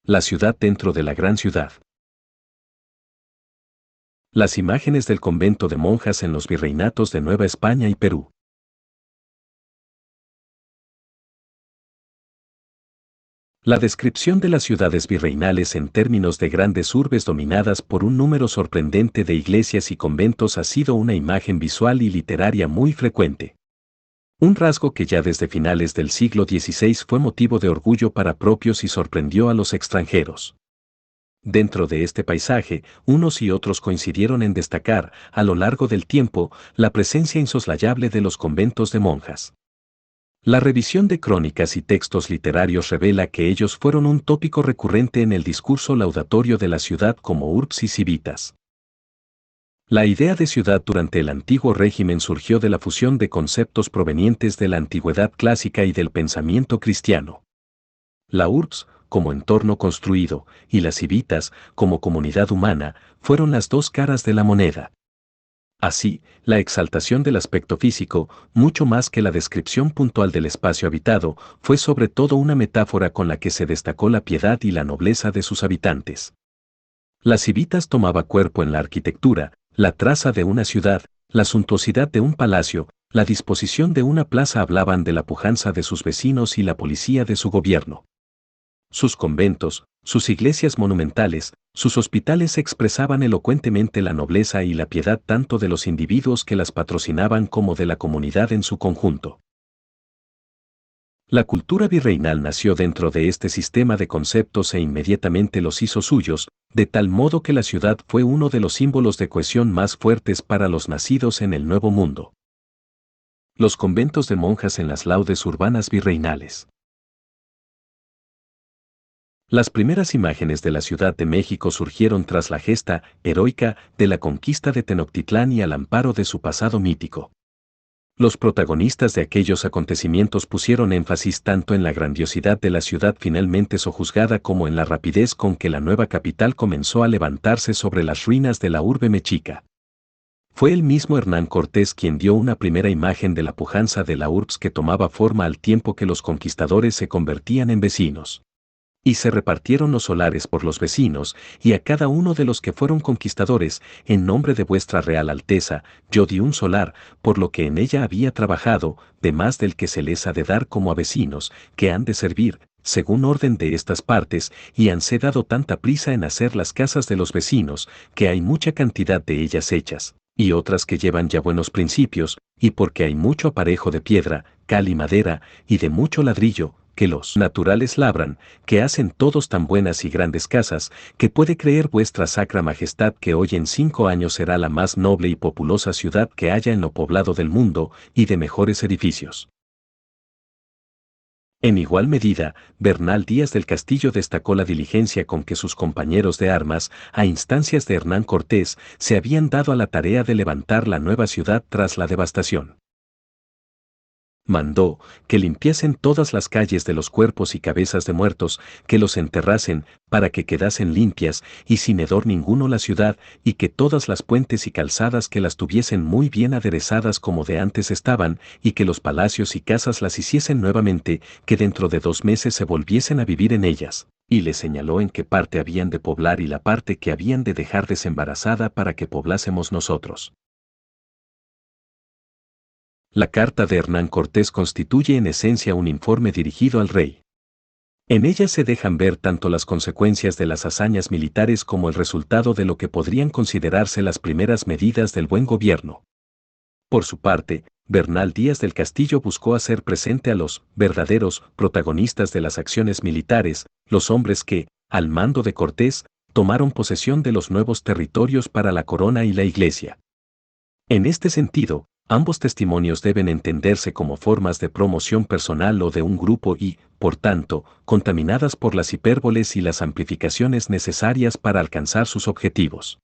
La ciudad dentro de la gran ciudad. Las imágenes del convento de monjas en los virreinatos de Nueva España y Perú. La descripción de las ciudades virreinales en términos de grandes urbes dominadas por un número sorprendente de iglesias y conventos ha sido una imagen visual y literaria muy frecuente. Un rasgo que ya desde finales del siglo XVI fue motivo de orgullo para propios y sorprendió a los extranjeros. Dentro de este paisaje, unos y otros coincidieron en destacar, a lo largo del tiempo, la presencia insoslayable de los conventos de monjas. La revisión de crónicas y textos literarios revela que ellos fueron un tópico recurrente en el discurso laudatorio de la ciudad como urbs y civitas. La idea de ciudad durante el antiguo régimen surgió de la fusión de conceptos provenientes de la antigüedad clásica y del pensamiento cristiano. La urbs, como entorno construido, y las civitas, como comunidad humana, fueron las dos caras de la moneda. Así, la exaltación del aspecto físico, mucho más que la descripción puntual del espacio habitado, fue sobre todo una metáfora con la que se destacó la piedad y la nobleza de sus habitantes. Las civitas tomaba cuerpo en la arquitectura, la traza de una ciudad, la suntuosidad de un palacio, la disposición de una plaza hablaban de la pujanza de sus vecinos y la policía de su gobierno. Sus conventos, sus iglesias monumentales, sus hospitales expresaban elocuentemente la nobleza y la piedad tanto de los individuos que las patrocinaban como de la comunidad en su conjunto. La cultura virreinal nació dentro de este sistema de conceptos e inmediatamente los hizo suyos, de tal modo que la ciudad fue uno de los símbolos de cohesión más fuertes para los nacidos en el Nuevo Mundo. Los conventos de monjas en las laudes urbanas virreinales. Las primeras imágenes de la Ciudad de México surgieron tras la gesta heroica de la conquista de Tenochtitlán y al amparo de su pasado mítico. Los protagonistas de aquellos acontecimientos pusieron énfasis tanto en la grandiosidad de la ciudad finalmente sojuzgada como en la rapidez con que la nueva capital comenzó a levantarse sobre las ruinas de la urbe mexica. Fue el mismo Hernán Cortés quien dio una primera imagen de la pujanza de la urbs que tomaba forma al tiempo que los conquistadores se convertían en vecinos. Y se repartieron los solares por los vecinos, y a cada uno de los que fueron conquistadores, en nombre de vuestra Real Alteza, yo di un solar, por lo que en ella había trabajado, de más del que se les ha de dar como a vecinos, que han de servir, según orden de estas partes, y hanse dado tanta prisa en hacer las casas de los vecinos, que hay mucha cantidad de ellas hechas, y otras que llevan ya buenos principios, y porque hay mucho aparejo de piedra, cal y madera, y de mucho ladrillo, que los naturales labran, que hacen todos tan buenas y grandes casas, que puede creer vuestra sacra majestad que hoy en 5 años será la más noble y populosa ciudad que haya en lo poblado del mundo, y de mejores edificios. En igual medida, Bernal Díaz del Castillo destacó la diligencia con que sus compañeros de armas, a instancias de Hernán Cortés, se habían dado a la tarea de levantar la nueva ciudad tras la devastación. Mandó que limpiasen todas las calles de los cuerpos y cabezas de muertos, que los enterrasen, para que quedasen limpias y sin hedor ninguno la ciudad, y que todas las puentes y calzadas que las tuviesen muy bien aderezadas como de antes estaban, y que los palacios y casas las hiciesen nuevamente, que dentro de 2 meses se volviesen a vivir en ellas. Y le señaló en qué parte habían de poblar y la parte que habían de dejar desembarazada para que poblásemos nosotros. La carta de Hernán Cortés constituye en esencia un informe dirigido al rey. En ella se dejan ver tanto las consecuencias de las hazañas militares como el resultado de lo que podrían considerarse las primeras medidas del buen gobierno. Por su parte, Bernal Díaz del Castillo buscó hacer presente a los verdaderos protagonistas de las acciones militares, los hombres que, al mando de Cortés, tomaron posesión de los nuevos territorios para la corona y la iglesia. En este sentido, ambos testimonios deben entenderse como formas de promoción personal o de un grupo y, por tanto, contaminadas por las hipérboles y las amplificaciones necesarias para alcanzar sus objetivos.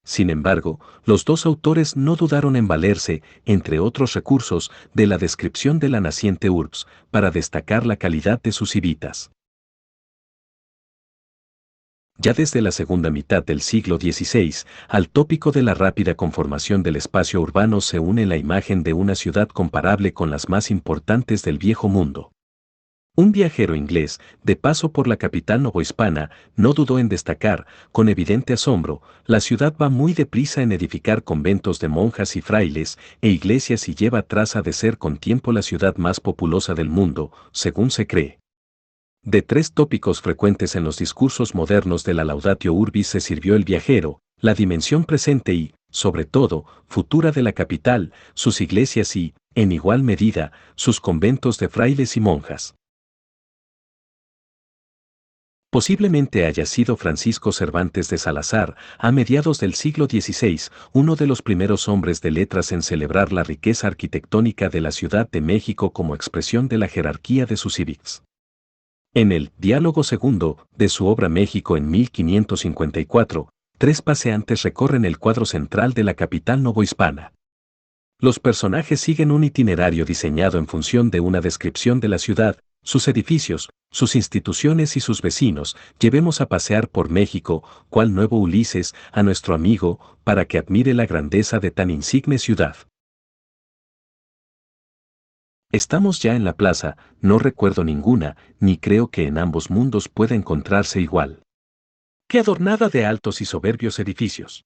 Sin embargo, los dos autores no dudaron en valerse, entre otros recursos, de la descripción de la naciente urbs, para destacar la calidad de sus civitas. Ya desde la segunda mitad del siglo XVI, al tópico de la rápida conformación del espacio urbano se une la imagen de una ciudad comparable con las más importantes del Viejo Mundo. Un viajero inglés, de paso por la capital novohispana, no dudó en destacar, con evidente asombro, la ciudad va muy deprisa en edificar conventos de monjas y frailes e iglesias y lleva traza de ser con tiempo la ciudad más populosa del mundo, según se cree. De tres tópicos frecuentes en los discursos modernos de la Laudatio Urbis se sirvió el viajero, la dimensión presente y, sobre todo, futura de la capital, sus iglesias y, en igual medida, sus conventos de frailes y monjas. Posiblemente haya sido Francisco Cervantes de Salazar, a mediados del siglo XVI, uno de los primeros hombres de letras en celebrar la riqueza arquitectónica de la Ciudad de México como expresión de la jerarquía de sus civics. En el Diálogo segundo de su obra México en 1554, tres paseantes recorren el cuadro central de la capital novohispana. Los personajes siguen un itinerario diseñado en función de una descripción de la ciudad, sus edificios, sus instituciones y sus vecinos. Llevemos a pasear por México, cual nuevo Ulises, a nuestro amigo, para que admire la grandeza de tan insigne ciudad. Estamos ya en la plaza, no recuerdo ninguna, ni creo que en ambos mundos pueda encontrarse igual. ¡Qué adornada de altos y soberbios edificios!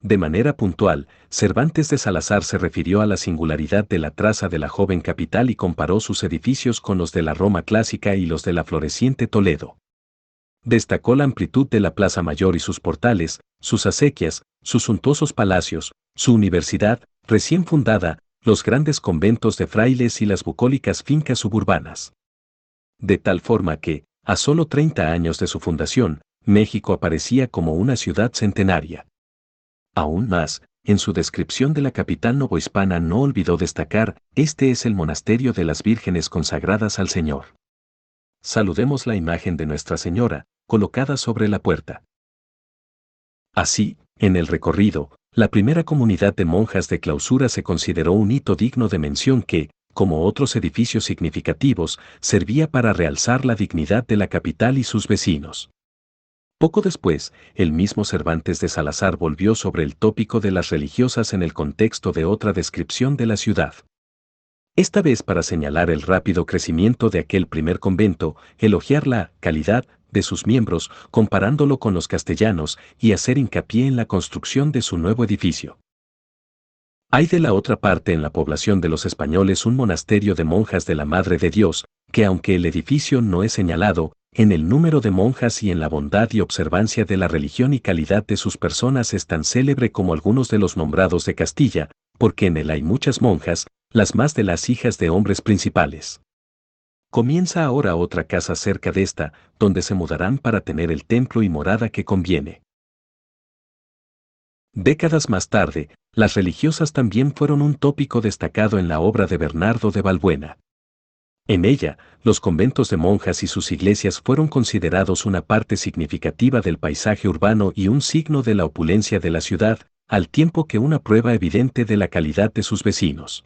De manera puntual, Cervantes de Salazar se refirió a la singularidad de la traza de la joven capital y comparó sus edificios con los de la Roma clásica y los de la floreciente Toledo. Destacó la amplitud de la Plaza Mayor y sus portales, sus acequias, sus suntuosos palacios, su universidad, recién fundada, los grandes conventos de frailes y las bucólicas fincas suburbanas. De tal forma que, a solo 30 años de su fundación, México aparecía como una ciudad centenaria. Aún más, en su descripción de la capital novohispana no olvidó destacar, este es el monasterio de las vírgenes consagradas al Señor. Saludemos la imagen de Nuestra Señora, colocada sobre la puerta. Así, en el recorrido, la primera comunidad de monjas de clausura se consideró un hito digno de mención que, como otros edificios significativos, servía para realzar la dignidad de la capital y sus vecinos. Poco después, el mismo Cervantes de Salazar volvió sobre el tópico de las religiosas en el contexto de otra descripción de la ciudad. Esta vez para señalar el rápido crecimiento de aquel primer convento, elogiar la calidad de sus miembros, comparándolo con los castellanos, y hacer hincapié en la construcción de su nuevo edificio. Hay de la otra parte en la población de los españoles un monasterio de monjas de la Madre de Dios, que aunque el edificio no es señalado, en el número de monjas y en la bondad y observancia de la religión y calidad de sus personas es tan célebre como algunos de los nombrados de Castilla, porque en él hay muchas monjas, las más de las hijas de hombres principales. Comienza ahora otra casa cerca de esta, donde se mudarán para tener el templo y morada que conviene. Décadas más tarde, las religiosas también fueron un tópico destacado en la obra de Bernardo de Balbuena. En ella, los conventos de monjas y sus iglesias fueron considerados una parte significativa del paisaje urbano y un signo de la opulencia de la ciudad, al tiempo que una prueba evidente de la calidad de sus vecinos.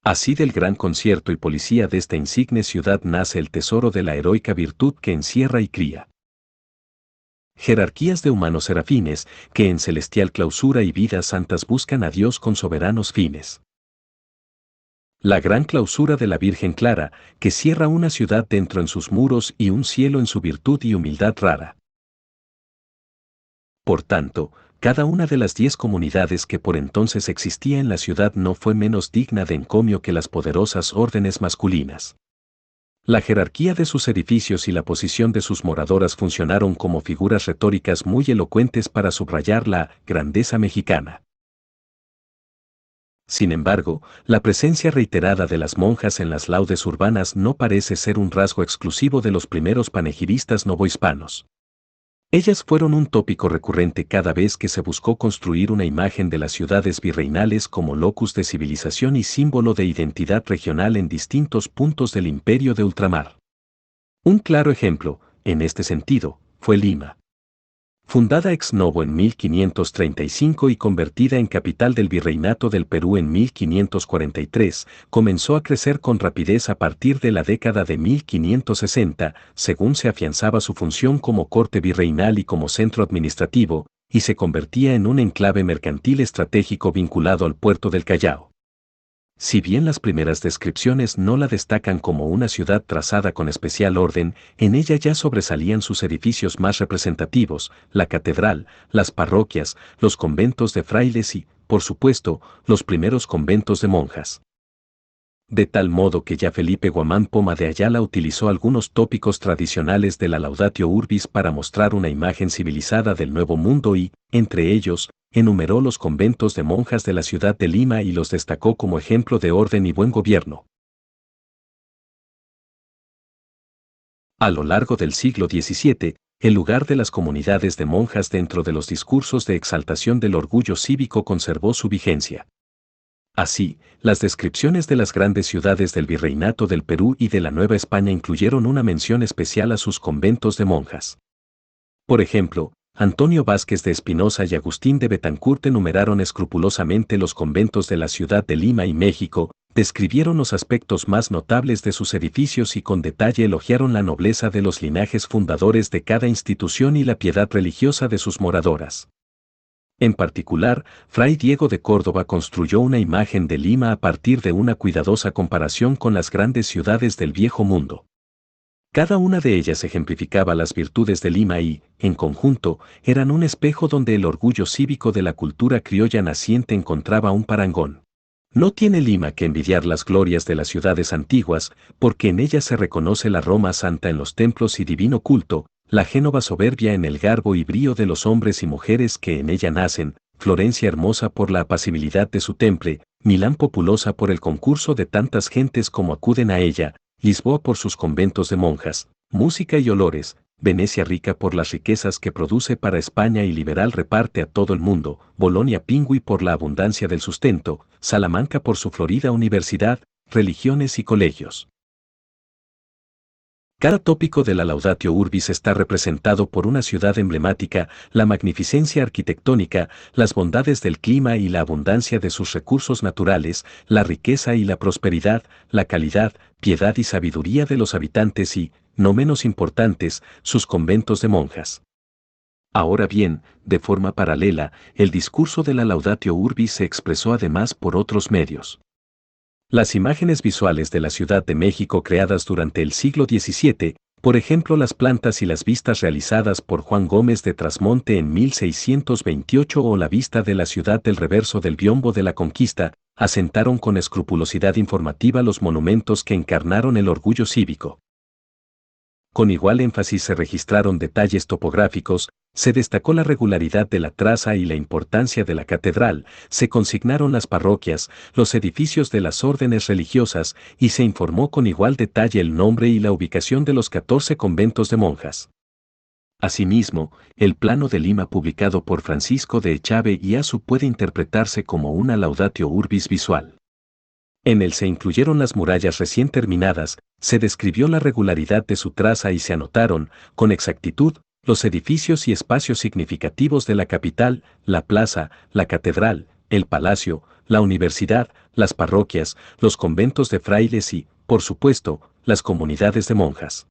Así del gran concierto y policía de esta insigne ciudad nace el tesoro de la heroica virtud que encierra y cría. Jerarquías de humanos serafines, que en celestial clausura y vidas santas buscan a Dios con soberanos fines. La gran clausura de la Virgen Clara, que cierra una ciudad dentro en sus muros y un cielo en su virtud y humildad rara. Por tanto, cada una de las 10 comunidades que por entonces existía en la ciudad no fue menos digna de encomio que las poderosas órdenes masculinas. La jerarquía de sus edificios y la posición de sus moradoras funcionaron como figuras retóricas muy elocuentes para subrayar la grandeza mexicana. Sin embargo, la presencia reiterada de las monjas en las laudes urbanas no parece ser un rasgo exclusivo de los primeros panegiristas novohispanos. Ellas fueron un tópico recurrente cada vez que se buscó construir una imagen de las ciudades virreinales como locus de civilización y símbolo de identidad regional en distintos puntos del imperio de ultramar. Un claro ejemplo, en este sentido, fue Lima. Fundada ex novo en 1535 y convertida en capital del Virreinato del Perú en 1543, comenzó a crecer con rapidez a partir de la década de 1560, según se afianzaba su función como corte virreinal y como centro administrativo, y se convertía en un enclave mercantil estratégico vinculado al puerto del Callao. Si bien las primeras descripciones no la destacan como una ciudad trazada con especial orden, en ella ya sobresalían sus edificios más representativos, la catedral, las parroquias, los conventos de frailes y, por supuesto, los primeros conventos de monjas. De tal modo que ya Felipe Guamán Poma de Ayala utilizó algunos tópicos tradicionales de la Laudatio Urbis para mostrar una imagen civilizada del Nuevo Mundo y, entre ellos, enumeró los conventos de monjas de la ciudad de Lima y los destacó como ejemplo de orden y buen gobierno. A lo largo del siglo XVII, el lugar de las comunidades de monjas dentro de los discursos de exaltación del orgullo cívico conservó su vigencia. Así, las descripciones de las grandes ciudades del Virreinato del Perú y de la Nueva España incluyeron una mención especial a sus conventos de monjas. Por ejemplo, Antonio Vázquez de Espinosa y Agustín de Betancourt enumeraron escrupulosamente los conventos de la ciudad de Lima y México, describieron los aspectos más notables de sus edificios y con detalle elogiaron la nobleza de los linajes fundadores de cada institución y la piedad religiosa de sus moradoras. En particular, Fray Diego de Córdoba construyó una imagen de Lima a partir de una cuidadosa comparación con las grandes ciudades del Viejo Mundo. Cada una de ellas ejemplificaba las virtudes de Lima y, en conjunto, eran un espejo donde el orgullo cívico de la cultura criolla naciente encontraba un parangón. No tiene Lima que envidiar las glorias de las ciudades antiguas, porque en ellas se reconoce la Roma santa en los templos y divino culto, la Génova soberbia en el garbo y brío de los hombres y mujeres que en ella nacen, Florencia hermosa por la apacibilidad de su temple, Milán populosa por el concurso de tantas gentes como acuden a ella, Lisboa por sus conventos de monjas, música y olores, Venecia rica por las riquezas que produce para España y liberal reparte a todo el mundo, Bolonia pingüi por la abundancia del sustento, Salamanca por su florida universidad, religiones y colegios. Cada tópico de la Laudatio Urbis está representado por una ciudad emblemática, la magnificencia arquitectónica, las bondades del clima y la abundancia de sus recursos naturales, la riqueza y la prosperidad, la calidad, piedad y sabiduría de los habitantes y, no menos importantes, sus conventos de monjas. Ahora bien, de forma paralela, el discurso de la Laudatio Urbis se expresó además por otros medios. Las imágenes visuales de la Ciudad de México creadas durante el siglo XVII, por ejemplo las plantas y las vistas realizadas por Juan Gómez de Trasmonte en 1628 o la vista de la ciudad del reverso del Biombo de la Conquista, asentaron con escrupulosidad informativa los monumentos que encarnaron el orgullo cívico. Con igual énfasis se registraron detalles topográficos, se destacó la regularidad de la traza y la importancia de la catedral, se consignaron las parroquias, los edificios de las órdenes religiosas y se informó con igual detalle el nombre y la ubicación de los 14 conventos de monjas. Asimismo, el plano de Lima publicado por Francisco de Echave y Azu puede interpretarse como una Laudatio Urbis visual. En él se incluyeron las murallas recién terminadas, se describió la regularidad de su traza y se anotaron, con exactitud, los edificios y espacios significativos de la capital, la plaza, la catedral, el palacio, la universidad, las parroquias, los conventos de frailes y, por supuesto, las comunidades de monjas.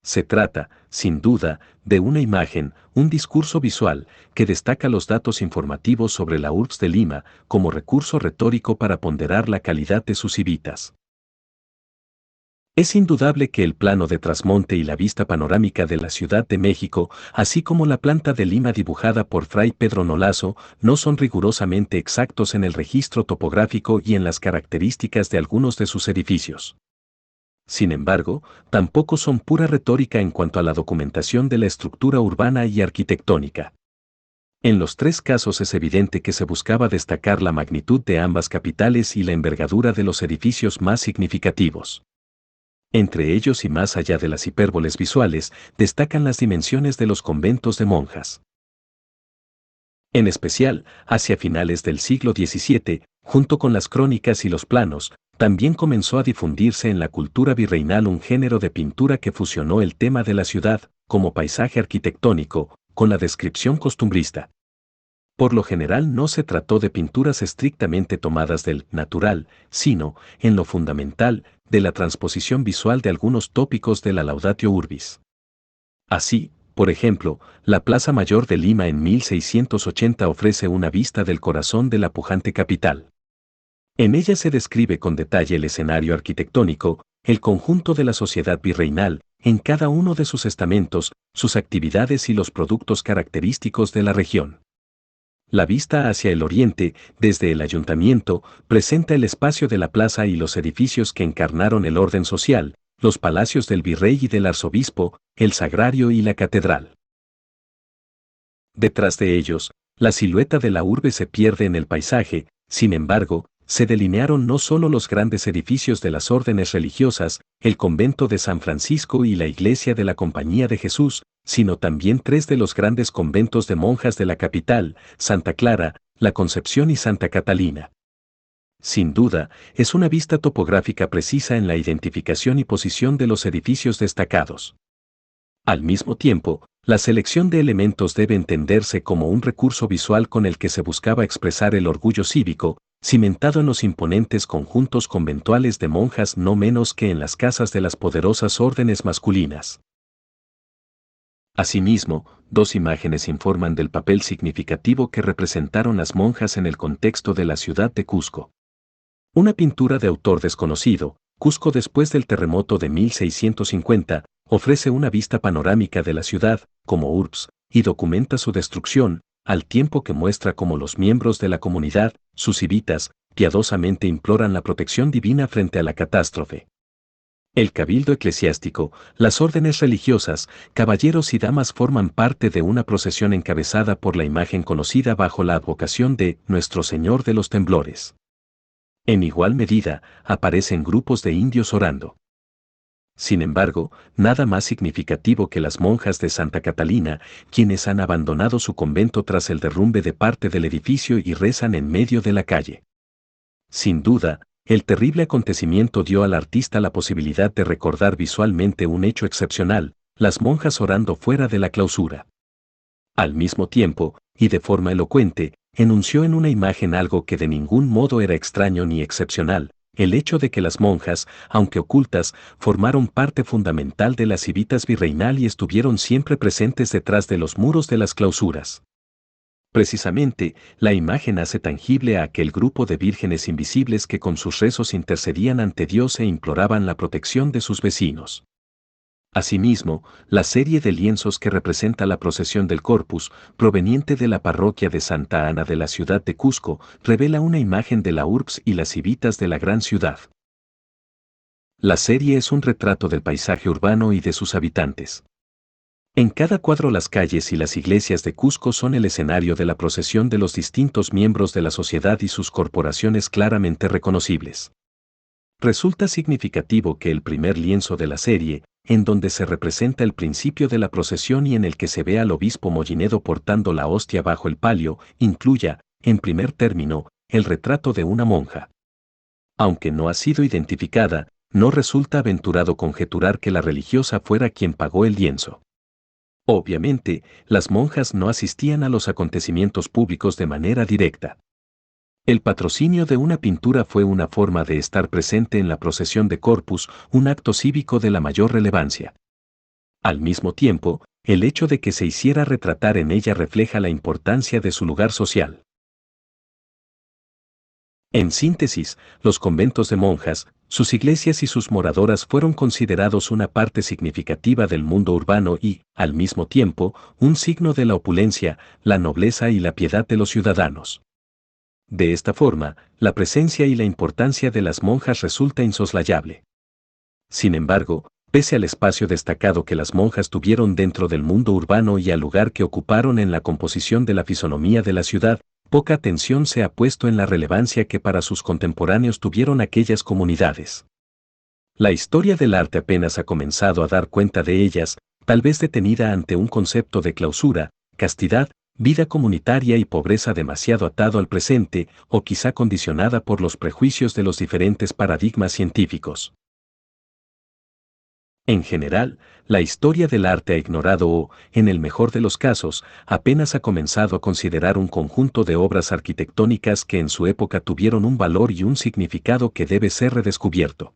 Se trata, sin duda, de una imagen, un discurso visual, que destaca los datos informativos sobre la urbs de Lima como recurso retórico para ponderar la calidad de sus civitas. Es indudable que el plano de Trasmonte y la vista panorámica de la Ciudad de México, así como la planta de Lima dibujada por Fray Pedro Nolazo, no son rigurosamente exactos en el registro topográfico y en las características de algunos de sus edificios. Sin embargo, tampoco son pura retórica en cuanto a la documentación de la estructura urbana y arquitectónica. En los tres casos es evidente que se buscaba destacar la magnitud de ambas capitales y la envergadura de los edificios más significativos. Entre ellos y más allá de las hipérboles visuales, destacan las dimensiones de los conventos de monjas. En especial, hacia finales del siglo XVII, junto con las crónicas y los planos, también comenzó a difundirse en la cultura virreinal un género de pintura que fusionó el tema de la ciudad, como paisaje arquitectónico, con la descripción costumbrista. Por lo general no se trató de pinturas estrictamente tomadas del natural, sino, en lo fundamental, de la transposición visual de algunos tópicos de la Laudatio Urbis. Así, por ejemplo, la Plaza Mayor de Lima en 1680 ofrece una vista del corazón de la pujante capital. En ella se describe con detalle el escenario arquitectónico, el conjunto de la sociedad virreinal, en cada uno de sus estamentos, sus actividades y los productos característicos de la región. La vista hacia el oriente, desde el ayuntamiento, presenta el espacio de la plaza y los edificios que encarnaron el orden social, los palacios del virrey y del arzobispo, el sagrario y la catedral. Detrás de ellos, la silueta de la urbe se pierde en el paisaje, sin embargo, se delinearon no solo los grandes edificios de las órdenes religiosas, el convento de San Francisco y la iglesia de la Compañía de Jesús, sino también tres de los grandes conventos de monjas de la capital, Santa Clara, La Concepción y Santa Catalina. Sin duda, es una vista topográfica precisa en la identificación y posición de los edificios destacados. Al mismo tiempo, la selección de elementos debe entenderse como un recurso visual con el que se buscaba expresar el orgullo cívico, cimentado en los imponentes conjuntos conventuales de monjas no menos que en las casas de las poderosas órdenes masculinas. Asimismo, dos imágenes informan del papel significativo que representaron las monjas en el contexto de la ciudad de Cusco. Una pintura de autor desconocido, Cusco después del terremoto de 1650, ofrece una vista panorámica de la ciudad, como urbs, y documenta su destrucción, al tiempo que muestra cómo los miembros de la comunidad, sus civitas, piadosamente imploran la protección divina frente a la catástrofe. El cabildo eclesiástico, las órdenes religiosas, caballeros y damas forman parte de una procesión encabezada por la imagen conocida bajo la advocación de Nuestro Señor de los Temblores. En igual medida, aparecen grupos de indios orando. Sin embargo, nada más significativo que las monjas de Santa Catalina, quienes han abandonado su convento tras el derrumbe de parte del edificio y rezan en medio de la calle. Sin duda, el terrible acontecimiento dio al artista la posibilidad de recordar visualmente un hecho excepcional, las monjas orando fuera de la clausura. Al mismo tiempo, y de forma elocuente, enunció en una imagen algo que de ningún modo era extraño ni excepcional, el hecho de que las monjas, aunque ocultas, formaron parte fundamental de la civitas virreinal y estuvieron siempre presentes detrás de los muros de las clausuras. Precisamente, la imagen hace tangible a aquel grupo de vírgenes invisibles que con sus rezos intercedían ante Dios e imploraban la protección de sus vecinos. Asimismo, la serie de lienzos que representa la procesión del Corpus, proveniente de la parroquia de Santa Ana de la ciudad de Cusco, revela una imagen de la urbs y las civitas de la gran ciudad. La serie es un retrato del paisaje urbano y de sus habitantes. En cada cuadro las calles y las iglesias de Cusco son el escenario de la procesión de los distintos miembros de la sociedad y sus corporaciones claramente reconocibles. Resulta significativo que el primer lienzo de la serie, en donde se representa el principio de la procesión y en el que se ve al obispo Mollinedo portando la hostia bajo el palio, incluya, en primer término, el retrato de una monja. Aunque no ha sido identificada, no resulta aventurado conjeturar que la religiosa fuera quien pagó el lienzo. Obviamente, las monjas no asistían a los acontecimientos públicos de manera directa. El patrocinio de una pintura fue una forma de estar presente en la procesión de Corpus, un acto cívico de la mayor relevancia. Al mismo tiempo, el hecho de que se hiciera retratar en ella refleja la importancia de su lugar social. En síntesis, los conventos de monjas, sus iglesias y sus moradoras fueron considerados una parte significativa del mundo urbano y, al mismo tiempo, un signo de la opulencia, la nobleza y la piedad de los ciudadanos. De esta forma, la presencia y la importancia de las monjas resulta insoslayable. Sin embargo, pese al espacio destacado que las monjas tuvieron dentro del mundo urbano y al lugar que ocuparon en la composición de la fisonomía de la ciudad, poca atención se ha puesto en la relevancia que para sus contemporáneos tuvieron aquellas comunidades. La historia del arte apenas ha comenzado a dar cuenta de ellas, tal vez detenida ante un concepto de clausura, castidad, vida comunitaria y pobreza demasiado atado al presente, o quizá condicionada por los prejuicios de los diferentes paradigmas científicos. En general, la historia del arte ha ignorado o, en el mejor de los casos, apenas ha comenzado a considerar un conjunto de obras arquitectónicas que en su época tuvieron un valor y un significado que debe ser redescubierto.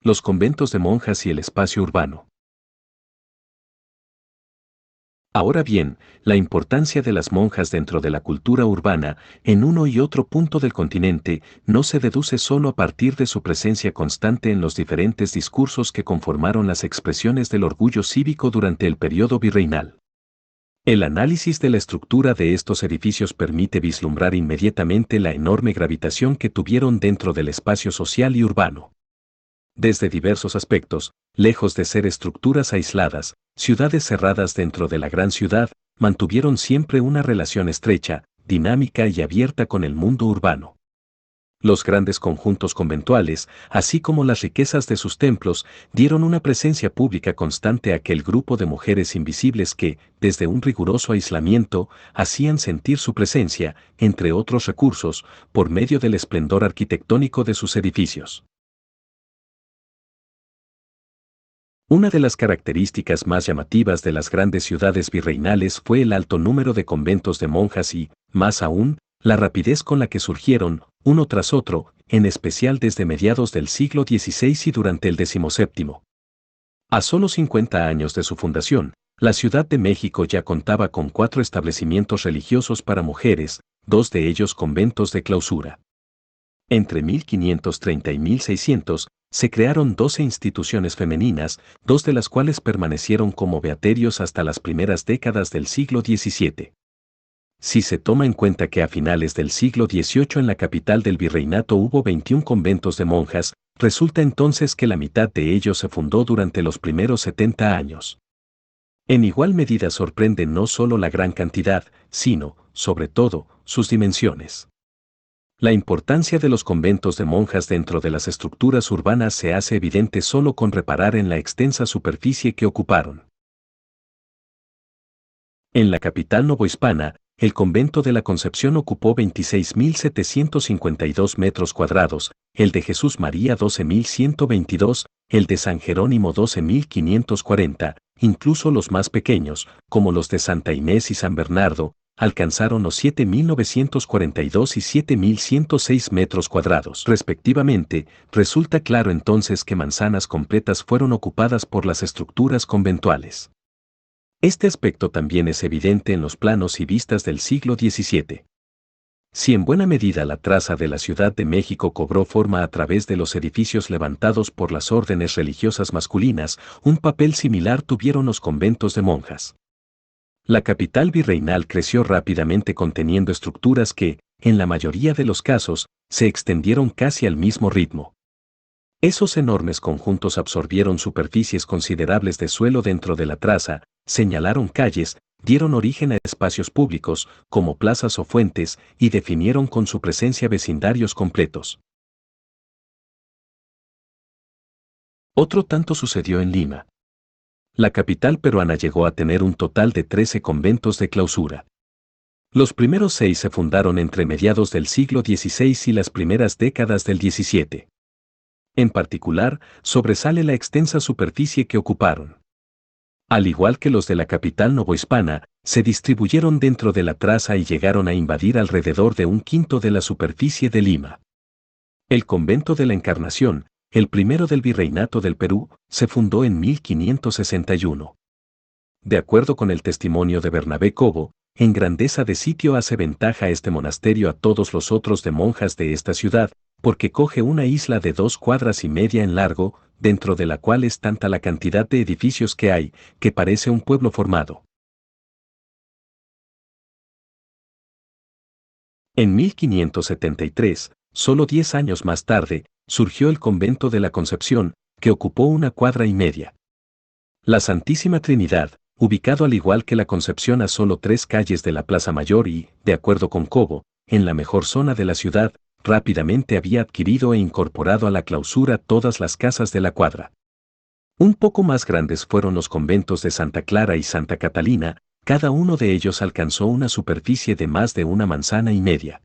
Los conventos de monjas y el espacio urbano. Ahora bien, la importancia de las monjas dentro de la cultura urbana, en uno y otro punto del continente, no se deduce solo a partir de su presencia constante en los diferentes discursos que conformaron las expresiones del orgullo cívico durante el periodo virreinal. El análisis de la estructura de estos edificios permite vislumbrar inmediatamente la enorme gravitación que tuvieron dentro del espacio social y urbano. Desde diversos aspectos, lejos de ser estructuras aisladas, ciudades cerradas dentro de la gran ciudad, mantuvieron siempre una relación estrecha, dinámica y abierta con el mundo urbano. Los grandes conjuntos conventuales, así como las riquezas de sus templos, dieron una presencia pública constante a aquel grupo de mujeres invisibles que, desde un riguroso aislamiento, hacían sentir su presencia, entre otros recursos, por medio del esplendor arquitectónico de sus edificios. Una de las características más llamativas de las grandes ciudades virreinales fue el alto número de conventos de monjas y, más aún, la rapidez con la que surgieron, uno tras otro, en especial desde mediados del siglo XVI y durante el XVII. A solo 50 años de su fundación, la Ciudad de México ya contaba con 4 establecimientos religiosos para mujeres, 2 de ellos conventos de clausura. Entre 1530 y 1600, se crearon 12 instituciones femeninas, 2 de las cuales permanecieron como beaterios hasta las primeras décadas del siglo XVII. Si se toma en cuenta que a finales del siglo XVIII en la capital del virreinato hubo 21 conventos de monjas, resulta entonces que la mitad de ellos se fundó durante los primeros 70 años. En igual medida sorprende no solo la gran cantidad, sino, sobre todo, sus dimensiones. La importancia de los conventos de monjas dentro de las estructuras urbanas se hace evidente solo con reparar en la extensa superficie que ocuparon. En la capital novohispana, el convento de la Concepción ocupó 26.752 metros cuadrados, el de Jesús María 12.122, el de San Jerónimo 12.540, incluso los más pequeños, como los de Santa Inés y San Bernardo, alcanzaron los 7.942 y 7.106 metros cuadrados, respectivamente. Resulta claro entonces que manzanas completas fueron ocupadas por las estructuras conventuales. Este aspecto también es evidente en los planos y vistas del siglo XVII. Si en buena medida la traza de la Ciudad de México cobró forma a través de los edificios levantados por las órdenes religiosas masculinas, un papel similar tuvieron los conventos de monjas. La capital virreinal creció rápidamente conteniendo estructuras que, en la mayoría de los casos, se extendieron casi al mismo ritmo. Esos enormes conjuntos absorbieron superficies considerables de suelo dentro de la traza, señalaron calles, dieron origen a espacios públicos, como plazas o fuentes, y definieron con su presencia vecindarios completos. Otro tanto sucedió en Lima. La capital peruana llegó a tener un total de 13 conventos de clausura. Los primeros 6 se fundaron entre mediados del siglo XVI y las primeras décadas del XVII. En particular, sobresale la extensa superficie que ocuparon. Al igual que los de la capital novohispana, se distribuyeron dentro de la traza y llegaron a invadir alrededor de 1/5 de la superficie de Lima. El convento de la Encarnación, el primero del Virreinato del Perú, se fundó en 1561. De acuerdo con el testimonio de Bernabé Cobo, en grandeza de sitio hace ventaja este monasterio a todos los otros de monjas de esta ciudad, porque coge una isla de 2,5 cuadras en largo, dentro de la cual es tanta la cantidad de edificios que hay, que parece un pueblo formado. En 1573, solo 10 años más tarde, surgió el convento de la Concepción, que ocupó 1,5 cuadras. La Santísima Trinidad, ubicado al igual que la Concepción a solo 3 calles de la Plaza Mayor y, de acuerdo con Cobo, en la mejor zona de la ciudad, rápidamente había adquirido e incorporado a la clausura todas las casas de la cuadra. Un poco más grandes fueron los conventos de Santa Clara y Santa Catalina, cada uno de ellos alcanzó una superficie de más de 1,5 manzanas.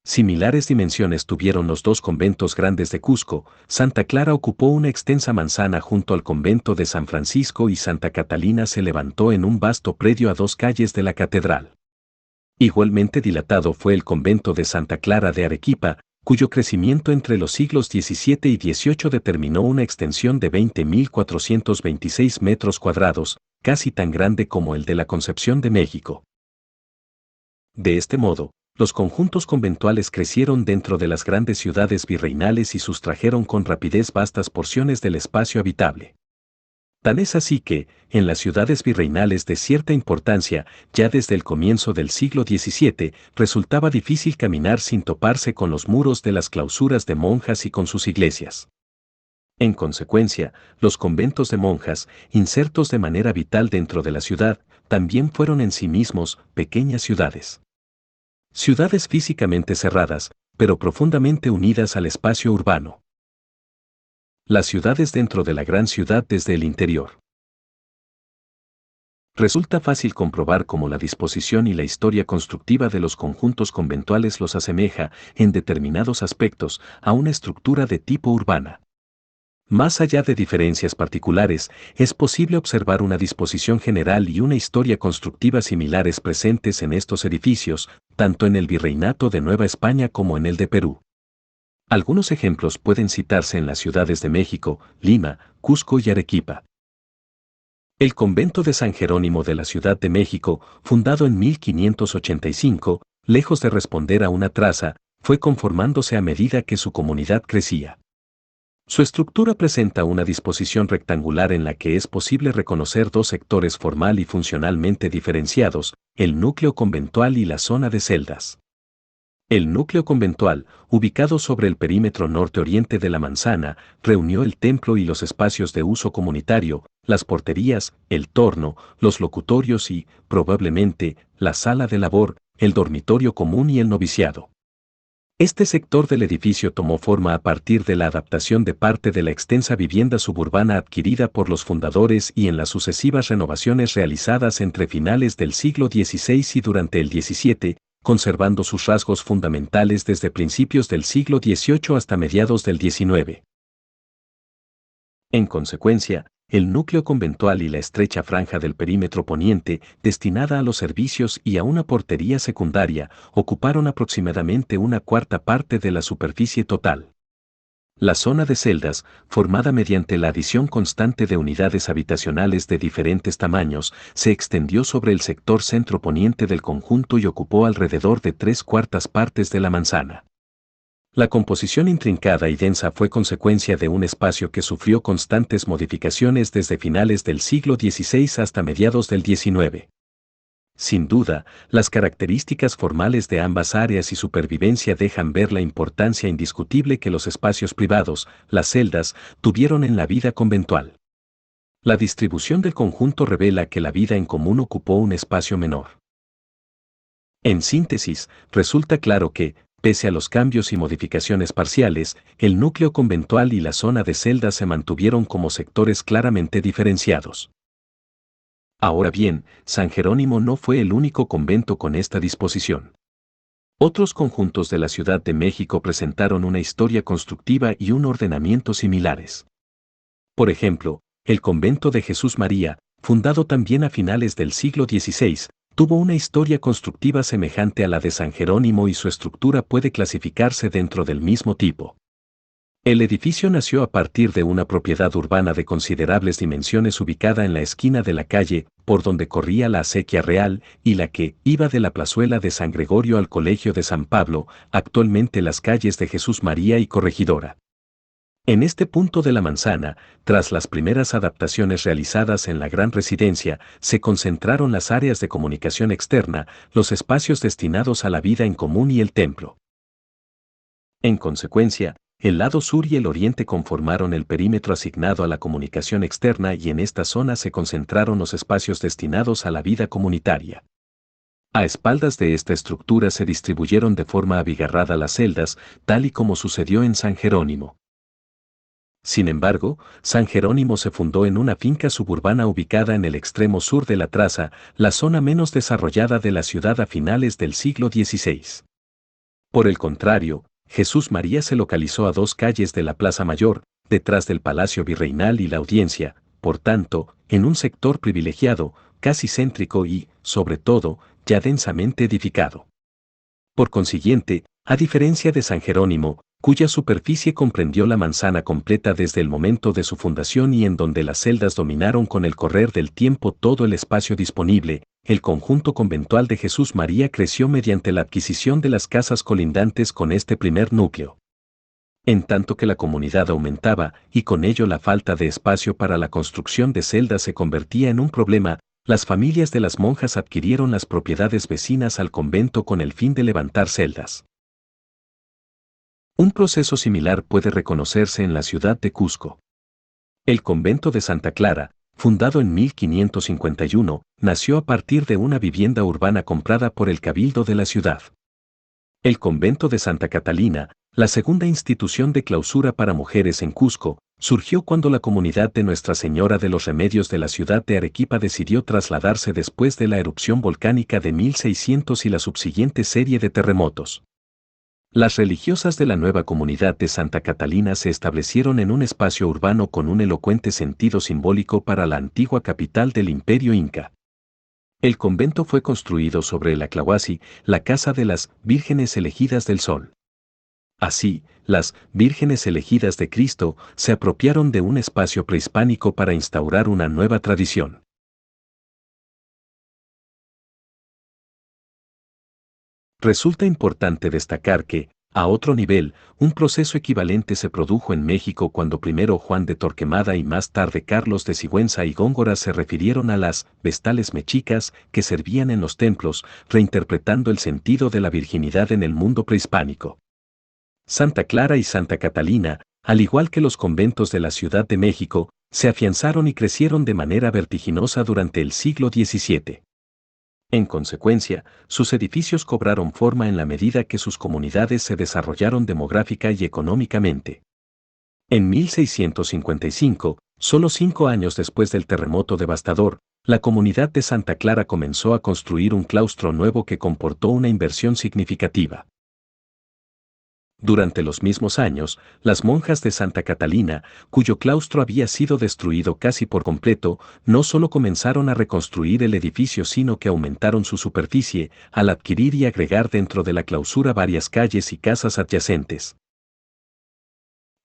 Similares dimensiones tuvieron los 2 conventos grandes de Cusco. Santa Clara ocupó una extensa manzana junto al convento de San Francisco y Santa Catalina se levantó en un vasto predio a 2 calles de la catedral. Igualmente dilatado fue el convento de Santa Clara de Arequipa, cuyo crecimiento entre los siglos XVII y XVIII determinó una extensión de 20.426 metros cuadrados, casi tan grande como el de la Concepción de México. De este modo, los conjuntos conventuales crecieron dentro de las grandes ciudades virreinales y sustrajeron con rapidez vastas porciones del espacio habitable. Tan es así que, en las ciudades virreinales de cierta importancia, ya desde el comienzo del siglo XVII, resultaba difícil caminar sin toparse con los muros de las clausuras de monjas y con sus iglesias. En consecuencia, los conventos de monjas, insertos de manera vital dentro de la ciudad, también fueron en sí mismos pequeñas ciudades. Ciudades físicamente cerradas, pero profundamente unidas al espacio urbano. Las ciudades dentro de la gran ciudad desde el interior. Resulta fácil comprobar cómo la disposición y la historia constructiva de los conjuntos conventuales los asemeja, en determinados aspectos, a una estructura de tipo urbana. Más allá de diferencias particulares, es posible observar una disposición general y una historia constructiva similares presentes en estos edificios, tanto en el Virreinato de Nueva España como en el de Perú. Algunos ejemplos pueden citarse en las ciudades de México, Lima, Cusco y Arequipa. El convento de San Jerónimo de la Ciudad de México, fundado en 1585, lejos de responder a una traza, fue conformándose a medida que su comunidad crecía. Su estructura presenta una disposición rectangular en la que es posible reconocer dos sectores formal y funcionalmente diferenciados, el núcleo conventual y la zona de celdas. El núcleo conventual, ubicado sobre el perímetro norte-oriente de la manzana, reunió el templo y los espacios de uso comunitario, las porterías, el torno, los locutorios y, probablemente, la sala de labor, el dormitorio común y el noviciado. Este sector del edificio tomó forma a partir de la adaptación de parte de la extensa vivienda suburbana adquirida por los fundadores y en las sucesivas renovaciones realizadas entre finales del siglo XVI y durante el XVII, conservando sus rasgos fundamentales desde principios del siglo XVIII hasta mediados del XIX. En consecuencia, el núcleo conventual y la estrecha franja del perímetro poniente, destinada a los servicios y a una portería secundaria, ocuparon aproximadamente una cuarta parte de la superficie total. La zona de celdas, formada mediante la adición constante de unidades habitacionales de diferentes tamaños, se extendió sobre el sector centro-poniente del conjunto y ocupó alrededor de 3/4 partes de la manzana. La composición intrincada y densa fue consecuencia de un espacio que sufrió constantes modificaciones desde finales del siglo XVI hasta mediados del XIX. Sin duda, las características formales de ambas áreas y supervivencia dejan ver la importancia indiscutible que los espacios privados, las celdas, tuvieron en la vida conventual. La distribución del conjunto revela que la vida en común ocupó un espacio menor. En síntesis, resulta claro que, pese a los cambios y modificaciones parciales, el núcleo conventual y la zona de celdas se mantuvieron como sectores claramente diferenciados. Ahora bien, San Jerónimo no fue el único convento con esta disposición. Otros conjuntos de la Ciudad de México presentaron una historia constructiva y un ordenamiento similares. Por ejemplo, el convento de Jesús María, fundado también a finales del siglo XVI, tuvo una historia constructiva semejante a la de San Jerónimo y su estructura puede clasificarse dentro del mismo tipo. El edificio nació a partir de una propiedad urbana de considerables dimensiones ubicada en la esquina de la calle, por donde corría la acequia real, y la que iba de la plazuela de San Gregorio al Colegio de San Pablo, actualmente las calles de Jesús María y Corregidora. En este punto de la manzana, tras las primeras adaptaciones realizadas en la gran residencia, se concentraron las áreas de comunicación externa, los espacios destinados a la vida en común y el templo. En consecuencia, el lado sur y el oriente conformaron el perímetro asignado a la comunicación externa y en esta zona se concentraron los espacios destinados a la vida comunitaria. A espaldas de esta estructura se distribuyeron de forma abigarrada las celdas, tal y como sucedió en San Jerónimo. Sin embargo, San Jerónimo se fundó en una finca suburbana ubicada en el extremo sur de la traza, la zona menos desarrollada de la ciudad a finales del siglo XVI. Por el contrario, Jesús María se localizó a 2 calles de la Plaza Mayor, detrás del Palacio Virreinal y la Audiencia, por tanto, en un sector privilegiado, casi céntrico y, sobre todo, ya densamente edificado. Por consiguiente, a diferencia de San Jerónimo, cuya superficie comprendió la manzana completa desde el momento de su fundación y en donde las celdas dominaron con el correr del tiempo todo el espacio disponible, el conjunto conventual de Jesús María creció mediante la adquisición de las casas colindantes con este primer núcleo. En tanto que la comunidad aumentaba y con ello la falta de espacio para la construcción de celdas se convertía en un problema, las familias de las monjas adquirieron las propiedades vecinas al convento con el fin de levantar celdas. Un proceso similar puede reconocerse en la ciudad de Cusco. El convento de Santa Clara, fundado en 1551, nació a partir de una vivienda urbana comprada por el cabildo de la ciudad. El convento de Santa Catalina, la segunda institución de clausura para mujeres en Cusco, surgió cuando la comunidad de Nuestra Señora de los Remedios de la ciudad de Arequipa decidió trasladarse después de la erupción volcánica de 1600 y la subsiguiente serie de terremotos. Las religiosas de la nueva comunidad de Santa Catalina se establecieron en un espacio urbano con un elocuente sentido simbólico para la antigua capital del Imperio Inca. El convento fue construido sobre el Aclahuasi, la casa de las Vírgenes Elegidas del Sol. Así, las Vírgenes Elegidas de Cristo se apropiaron de un espacio prehispánico para instaurar una nueva tradición. Resulta importante destacar que, a otro nivel, un proceso equivalente se produjo en México cuando primero Juan de Torquemada y más tarde Carlos de Sigüenza y Góngora se refirieron a las vestales mexicas que servían en los templos, reinterpretando el sentido de la virginidad en el mundo prehispánico. Santa Clara y Santa Catalina, al igual que los conventos de la Ciudad de México, se afianzaron y crecieron de manera vertiginosa durante el siglo XVII. En consecuencia, sus edificios cobraron forma en la medida que sus comunidades se desarrollaron demográfica y económicamente. En 1655, solo 5 años después del terremoto devastador, la comunidad de Santa Clara comenzó a construir un claustro nuevo que comportó una inversión significativa. Durante los mismos años, las monjas de Santa Catalina, cuyo claustro había sido destruido casi por completo, no solo comenzaron a reconstruir el edificio sino que aumentaron su superficie, al adquirir y agregar dentro de la clausura varias calles y casas adyacentes.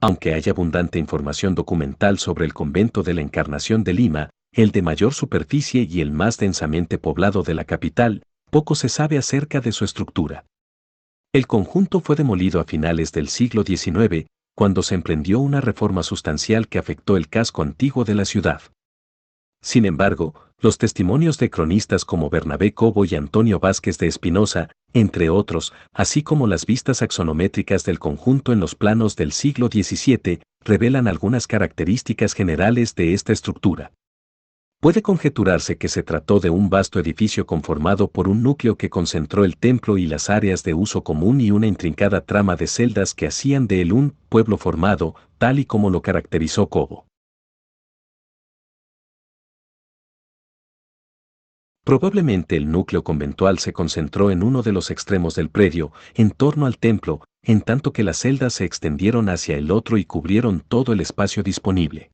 Aunque hay abundante información documental sobre el convento de la Encarnación de Lima, el de mayor superficie y el más densamente poblado de la capital, poco se sabe acerca de su estructura. El conjunto fue demolido a finales del siglo XIX, cuando se emprendió una reforma sustancial que afectó el casco antiguo de la ciudad. Sin embargo, los testimonios de cronistas como Bernabé Cobo y Antonio Vázquez de Espinosa, entre otros, así como las vistas axonométricas del conjunto en los planos del siglo XVII, revelan algunas características generales de esta estructura. Puede conjeturarse que se trató de un vasto edificio conformado por un núcleo que concentró el templo y las áreas de uso común y una intrincada trama de celdas que hacían de él un pueblo formado, tal y como lo caracterizó Cobo. Probablemente el núcleo conventual se concentró en uno de los extremos del predio, en torno al templo, en tanto que las celdas se extendieron hacia el otro y cubrieron todo el espacio disponible.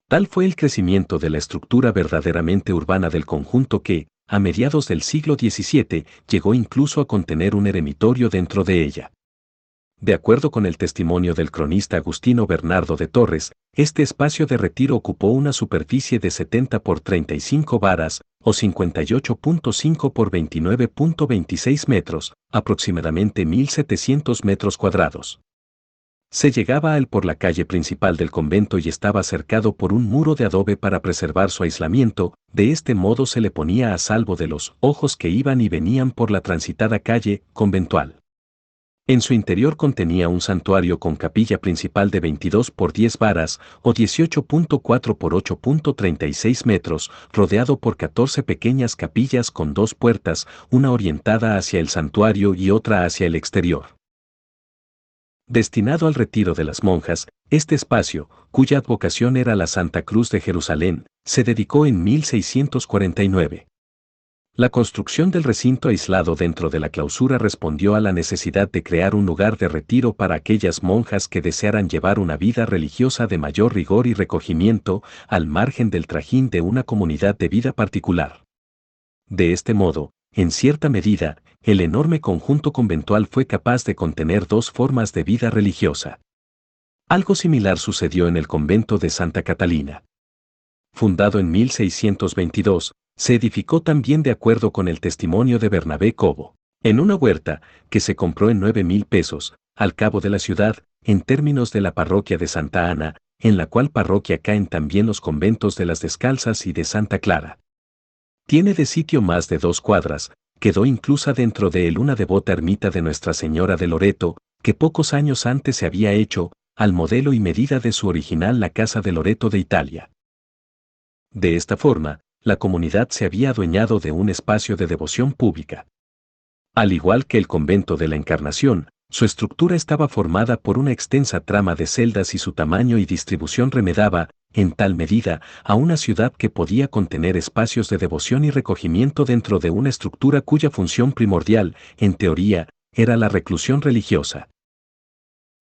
Tal fue el crecimiento de la estructura verdaderamente urbana del conjunto que, a mediados del siglo XVII, llegó incluso a contener un eremitorio dentro de ella. De acuerdo con el testimonio del cronista Agustino Bernardo de Torres, este espacio de retiro ocupó una superficie de 70 por 35 varas, o 58.5 por 29.26 metros, aproximadamente 1.700 metros cuadrados. Se llegaba a él por la calle principal del convento y estaba cercado por un muro de adobe para preservar su aislamiento, de este modo se le ponía a salvo de los ojos que iban y venían por la transitada calle conventual. En su interior contenía un santuario con capilla principal de 22 por 10 varas, o 18.4 por 8.36 metros, rodeado por 14 pequeñas capillas con 2 puertas, una orientada hacia el santuario y otra hacia el exterior. Destinado al retiro de las monjas, este espacio, cuya advocación era la Santa Cruz de Jerusalén, se dedicó en 1649. La construcción del recinto aislado dentro de la clausura respondió a la necesidad de crear un lugar de retiro para aquellas monjas que desearan llevar una vida religiosa de mayor rigor y recogimiento, al margen del trajín de una comunidad de vida particular. De este modo, en cierta medida, el enorme conjunto conventual fue capaz de contener dos formas de vida religiosa. Algo similar sucedió en el convento de Santa Catalina. Fundado en 1622, se edificó también de acuerdo con el testimonio de Bernabé Cobo, en una huerta que se compró en 9,000 pesos, al cabo de la ciudad, en términos de la parroquia de Santa Ana, en la cual parroquia caen también los conventos de las Descalzas y de Santa Clara. Tiene de sitio más de 2 cuadras, quedó inclusa dentro de él una devota ermita de Nuestra Señora de Loreto, que pocos años antes se había hecho, al modelo y medida de su original la Casa de Loreto de Italia. De esta forma, la comunidad se había adueñado de un espacio de devoción pública. Al igual que el convento de la Encarnación, su estructura estaba formada por una extensa trama de celdas y su tamaño y distribución remedaba, en tal medida, a una ciudad que podía contener espacios de devoción y recogimiento dentro de una estructura cuya función primordial, en teoría, era la reclusión religiosa.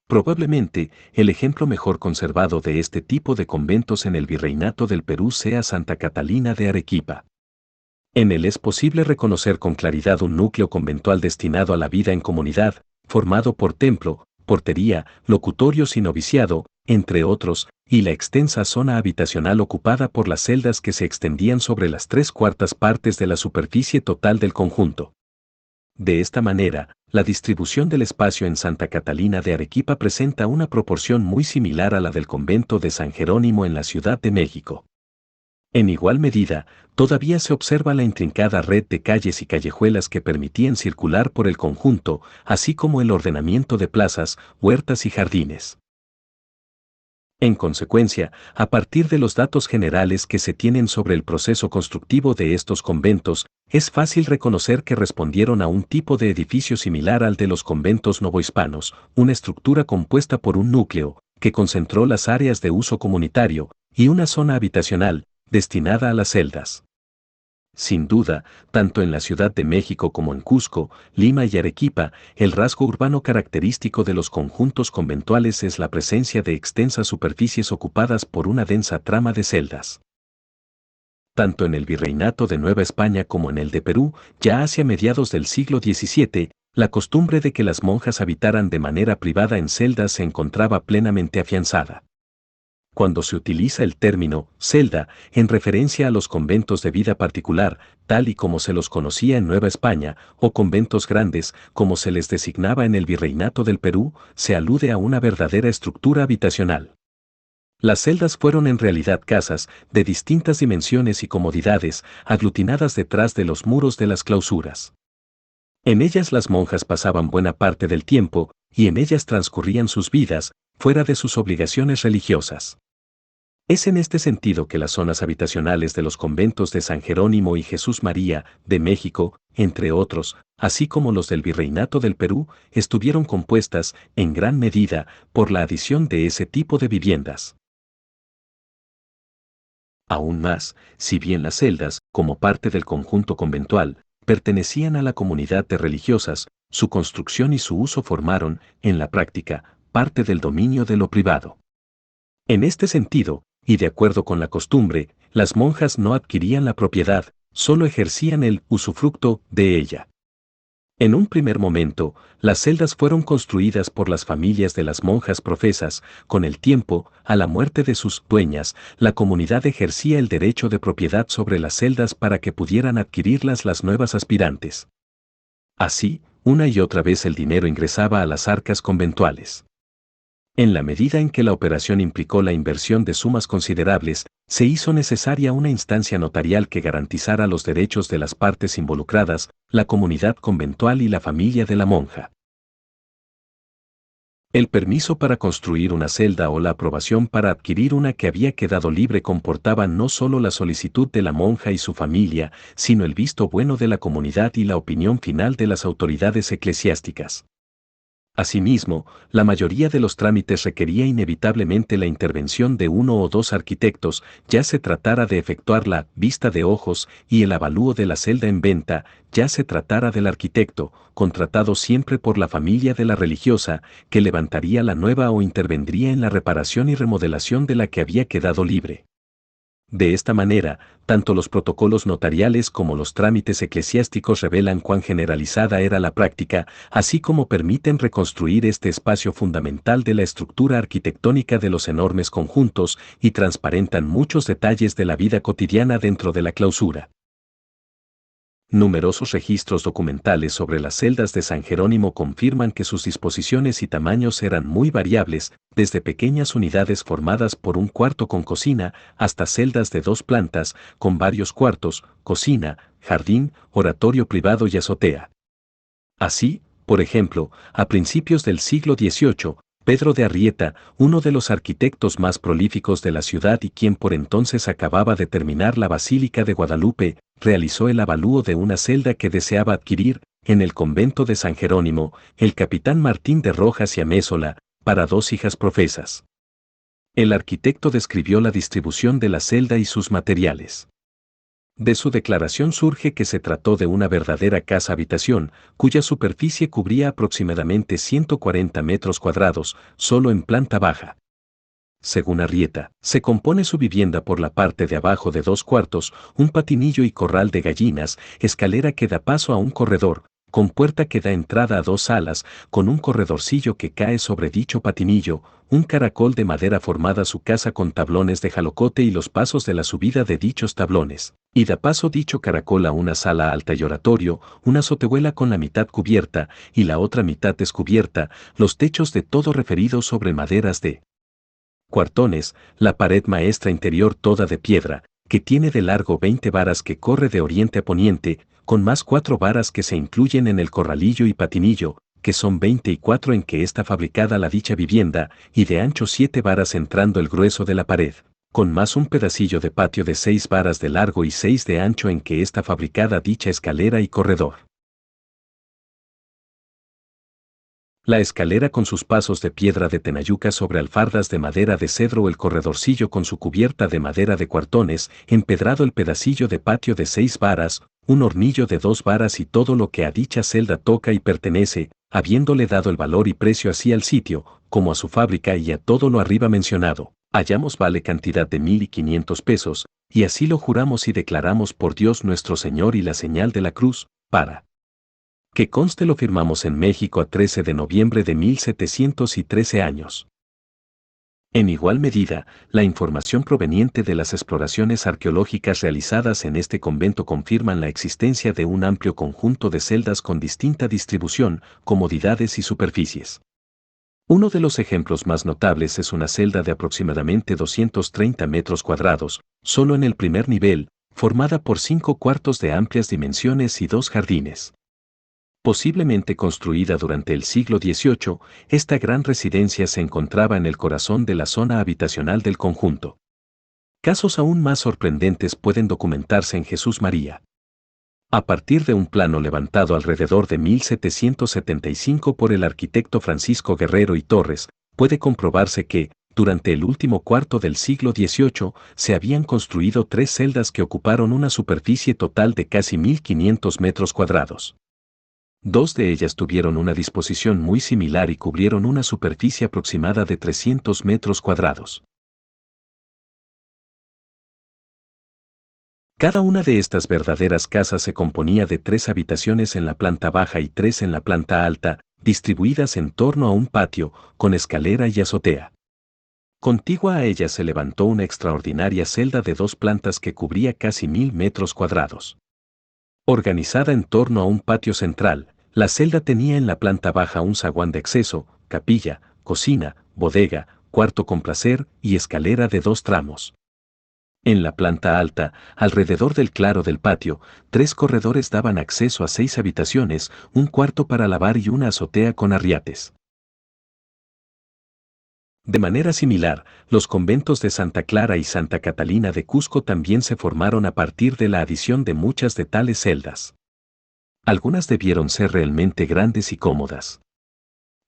Probablemente, el ejemplo mejor conservado de este tipo de conventos en el Virreinato del Perú sea Santa Catalina de Arequipa. En él es posible reconocer con claridad un núcleo conventual destinado a la vida en comunidad, formado por templo, portería, locutorios y noviciado, entre otros, y la extensa zona habitacional ocupada por las celdas que se extendían sobre las 3/4 partes de la superficie total del conjunto. De esta manera, la distribución del espacio en Santa Catalina de Arequipa presenta una proporción muy similar a la del convento de San Jerónimo en la Ciudad de México. En igual medida, todavía se observa la intrincada red de calles y callejuelas que permitían circular por el conjunto, así como el ordenamiento de plazas, huertas y jardines. En consecuencia, a partir de los datos generales que se tienen sobre el proceso constructivo de estos conventos, es fácil reconocer que respondieron a un tipo de edificio similar al de los conventos novohispanos, una estructura compuesta por un núcleo, que concentró las áreas de uso comunitario, y una zona habitacional, destinada a las celdas. Sin duda, tanto en la Ciudad de México como en Cusco, Lima y Arequipa, el rasgo urbano característico de los conjuntos conventuales es la presencia de extensas superficies ocupadas por una densa trama de celdas. Tanto en el Virreinato de Nueva España como en el de Perú, ya hacia mediados del siglo XVII, la costumbre de que las monjas habitaran de manera privada en celdas se encontraba plenamente afianzada. Cuando se utiliza el término celda en referencia a los conventos de vida particular, tal y como se los conocía en Nueva España, o conventos grandes, como se les designaba en el Virreinato del Perú, se alude a una verdadera estructura habitacional. Las celdas fueron en realidad casas, de distintas dimensiones y comodidades, aglutinadas detrás de los muros de las clausuras. En ellas las monjas pasaban buena parte del tiempo, y en ellas transcurrían sus vidas, fuera de sus obligaciones religiosas. Es en este sentido que las zonas habitacionales de los conventos de San Jerónimo y Jesús María, de México, entre otros, así como los del Virreinato del Perú, estuvieron compuestas, en gran medida, por la adición de ese tipo de viviendas. Aún más, si bien las celdas, como parte del conjunto conventual, pertenecían a la comunidad de religiosas, su construcción y su uso formaron, en la práctica, parte del dominio de lo privado. En este sentido, y de acuerdo con la costumbre, las monjas no adquirían la propiedad, solo ejercían el usufructo de ella. En un primer momento, las celdas fueron construidas por las familias de las monjas profesas. Con el tiempo, a la muerte de sus dueñas, la comunidad ejercía el derecho de propiedad sobre las celdas para que pudieran adquirirlas las nuevas aspirantes. Así, una y otra vez el dinero ingresaba a las arcas conventuales. En la medida en que la operación implicó la inversión de sumas considerables, se hizo necesaria una instancia notarial que garantizara los derechos de las partes involucradas, la comunidad conventual y la familia de la monja. El permiso para construir una celda o la aprobación para adquirir una que había quedado libre comportaba no solo la solicitud de la monja y su familia, sino el visto bueno de la comunidad y la opinión final de las autoridades eclesiásticas. Asimismo, la mayoría de los trámites requería inevitablemente la intervención de uno o dos arquitectos, ya se tratara de efectuar la vista de ojos y el avalúo de la celda en venta, ya se tratara del arquitecto, contratado siempre por la familia de la religiosa, que levantaría la nueva o intervendría en la reparación y remodelación de la que había quedado libre. De esta manera, tanto los protocolos notariales como los trámites eclesiásticos revelan cuán generalizada era la práctica, así como permiten reconstruir este espacio fundamental de la estructura arquitectónica de los enormes conjuntos y transparentan muchos detalles de la vida cotidiana dentro de la clausura. Numerosos registros documentales sobre las celdas de San Jerónimo confirman que sus disposiciones y tamaños eran muy variables, desde pequeñas unidades formadas por un cuarto con cocina, hasta celdas de 2 plantas, con varios cuartos, cocina, jardín, oratorio privado y azotea. Así, por ejemplo, a principios del siglo XVIII, Pedro de Arrieta, uno de los arquitectos más prolíficos de la ciudad y quien por entonces acababa de terminar la Basílica de Guadalupe, realizó el avalúo de una celda que deseaba adquirir, en el convento de San Jerónimo, el capitán Martín de Rojas y Amézola, para 2 hijas profesas. El arquitecto describió la distribución de la celda y sus materiales. De su declaración surge que se trató de una verdadera casa-habitación, cuya superficie cubría aproximadamente 140 metros cuadrados, solo en planta baja. Según Arrieta, se compone su vivienda por la parte de abajo de 2 cuartos, un patinillo y corral de gallinas, escalera que da paso a un corredor, con puerta que da entrada a 2 salas, con un corredorcillo que cae sobre dicho patinillo, un caracol de madera formada su casa con tablones de jalocote y los pasos de la subida de dichos tablones, y da paso dicho caracol a una sala alta y oratorio, una azotehuela con la mitad cubierta y la otra mitad descubierta, los techos de todo referido sobre maderas de cuartones, la pared maestra interior toda de piedra, que tiene de largo 20 varas que corre de oriente a poniente, con más 4 varas que se incluyen en el corralillo y patinillo, que son 24 en que está fabricada la dicha vivienda, y de ancho 7 varas entrando el grueso de la pared, con más un pedacillo de patio de 6 varas de largo y 6 de ancho en que está fabricada dicha escalera y corredor. La escalera con sus pasos de piedra de tenayuca sobre alfardas de madera de cedro o el corredorcillo con su cubierta de madera de cuartones, empedrado el pedacillo de patio de 6 varas, un hornillo de 2 varas y todo lo que a dicha celda toca y pertenece, habiéndole dado el valor y precio así al sitio, como a su fábrica y a todo lo arriba mencionado, hallamos vale cantidad de 1,500 pesos, y así lo juramos y declaramos por Dios nuestro Señor y la señal de la cruz, para que conste lo firmamos en México a 13 de noviembre de 1713 años. En igual medida, la información proveniente de las exploraciones arqueológicas realizadas en este convento confirman la existencia de un amplio conjunto de celdas con distinta distribución, comodidades y superficies. Uno de los ejemplos más notables es una celda de aproximadamente 230 metros cuadrados, solo en el primer nivel, formada por 5 cuartos de amplias dimensiones y 2 jardines. Posiblemente construida durante el siglo XVIII, esta gran residencia se encontraba en el corazón de la zona habitacional del conjunto. Casos aún más sorprendentes pueden documentarse en Jesús María. A partir de un plano levantado alrededor de 1775 por el arquitecto Francisco Guerrero y Torres, puede comprobarse que, durante el último cuarto del siglo XVIII, se habían construido 3 celdas que ocuparon una superficie total de casi 1,500 metros cuadrados. 2 de ellas tuvieron una disposición muy similar y cubrieron una superficie aproximada de 300 metros cuadrados. Cada una de estas verdaderas casas se componía de 3 habitaciones en la planta baja y 3 en la planta alta, distribuidas en torno a un patio, con escalera y azotea. Contigua a ella se levantó una extraordinaria celda de 2 plantas que cubría casi 1,000 metros cuadrados. Organizada en torno a un patio central, la celda tenía en la planta baja un zaguán de acceso, capilla, cocina, bodega, cuarto con placer y escalera de 2 tramos. En la planta alta, alrededor del claro del patio, 3 corredores daban acceso a 6 habitaciones, un cuarto para lavar y una azotea con arriates. De manera similar, los conventos de Santa Clara y Santa Catalina de Cusco también se formaron a partir de la adición de muchas de tales celdas. Algunas debieron ser realmente grandes y cómodas.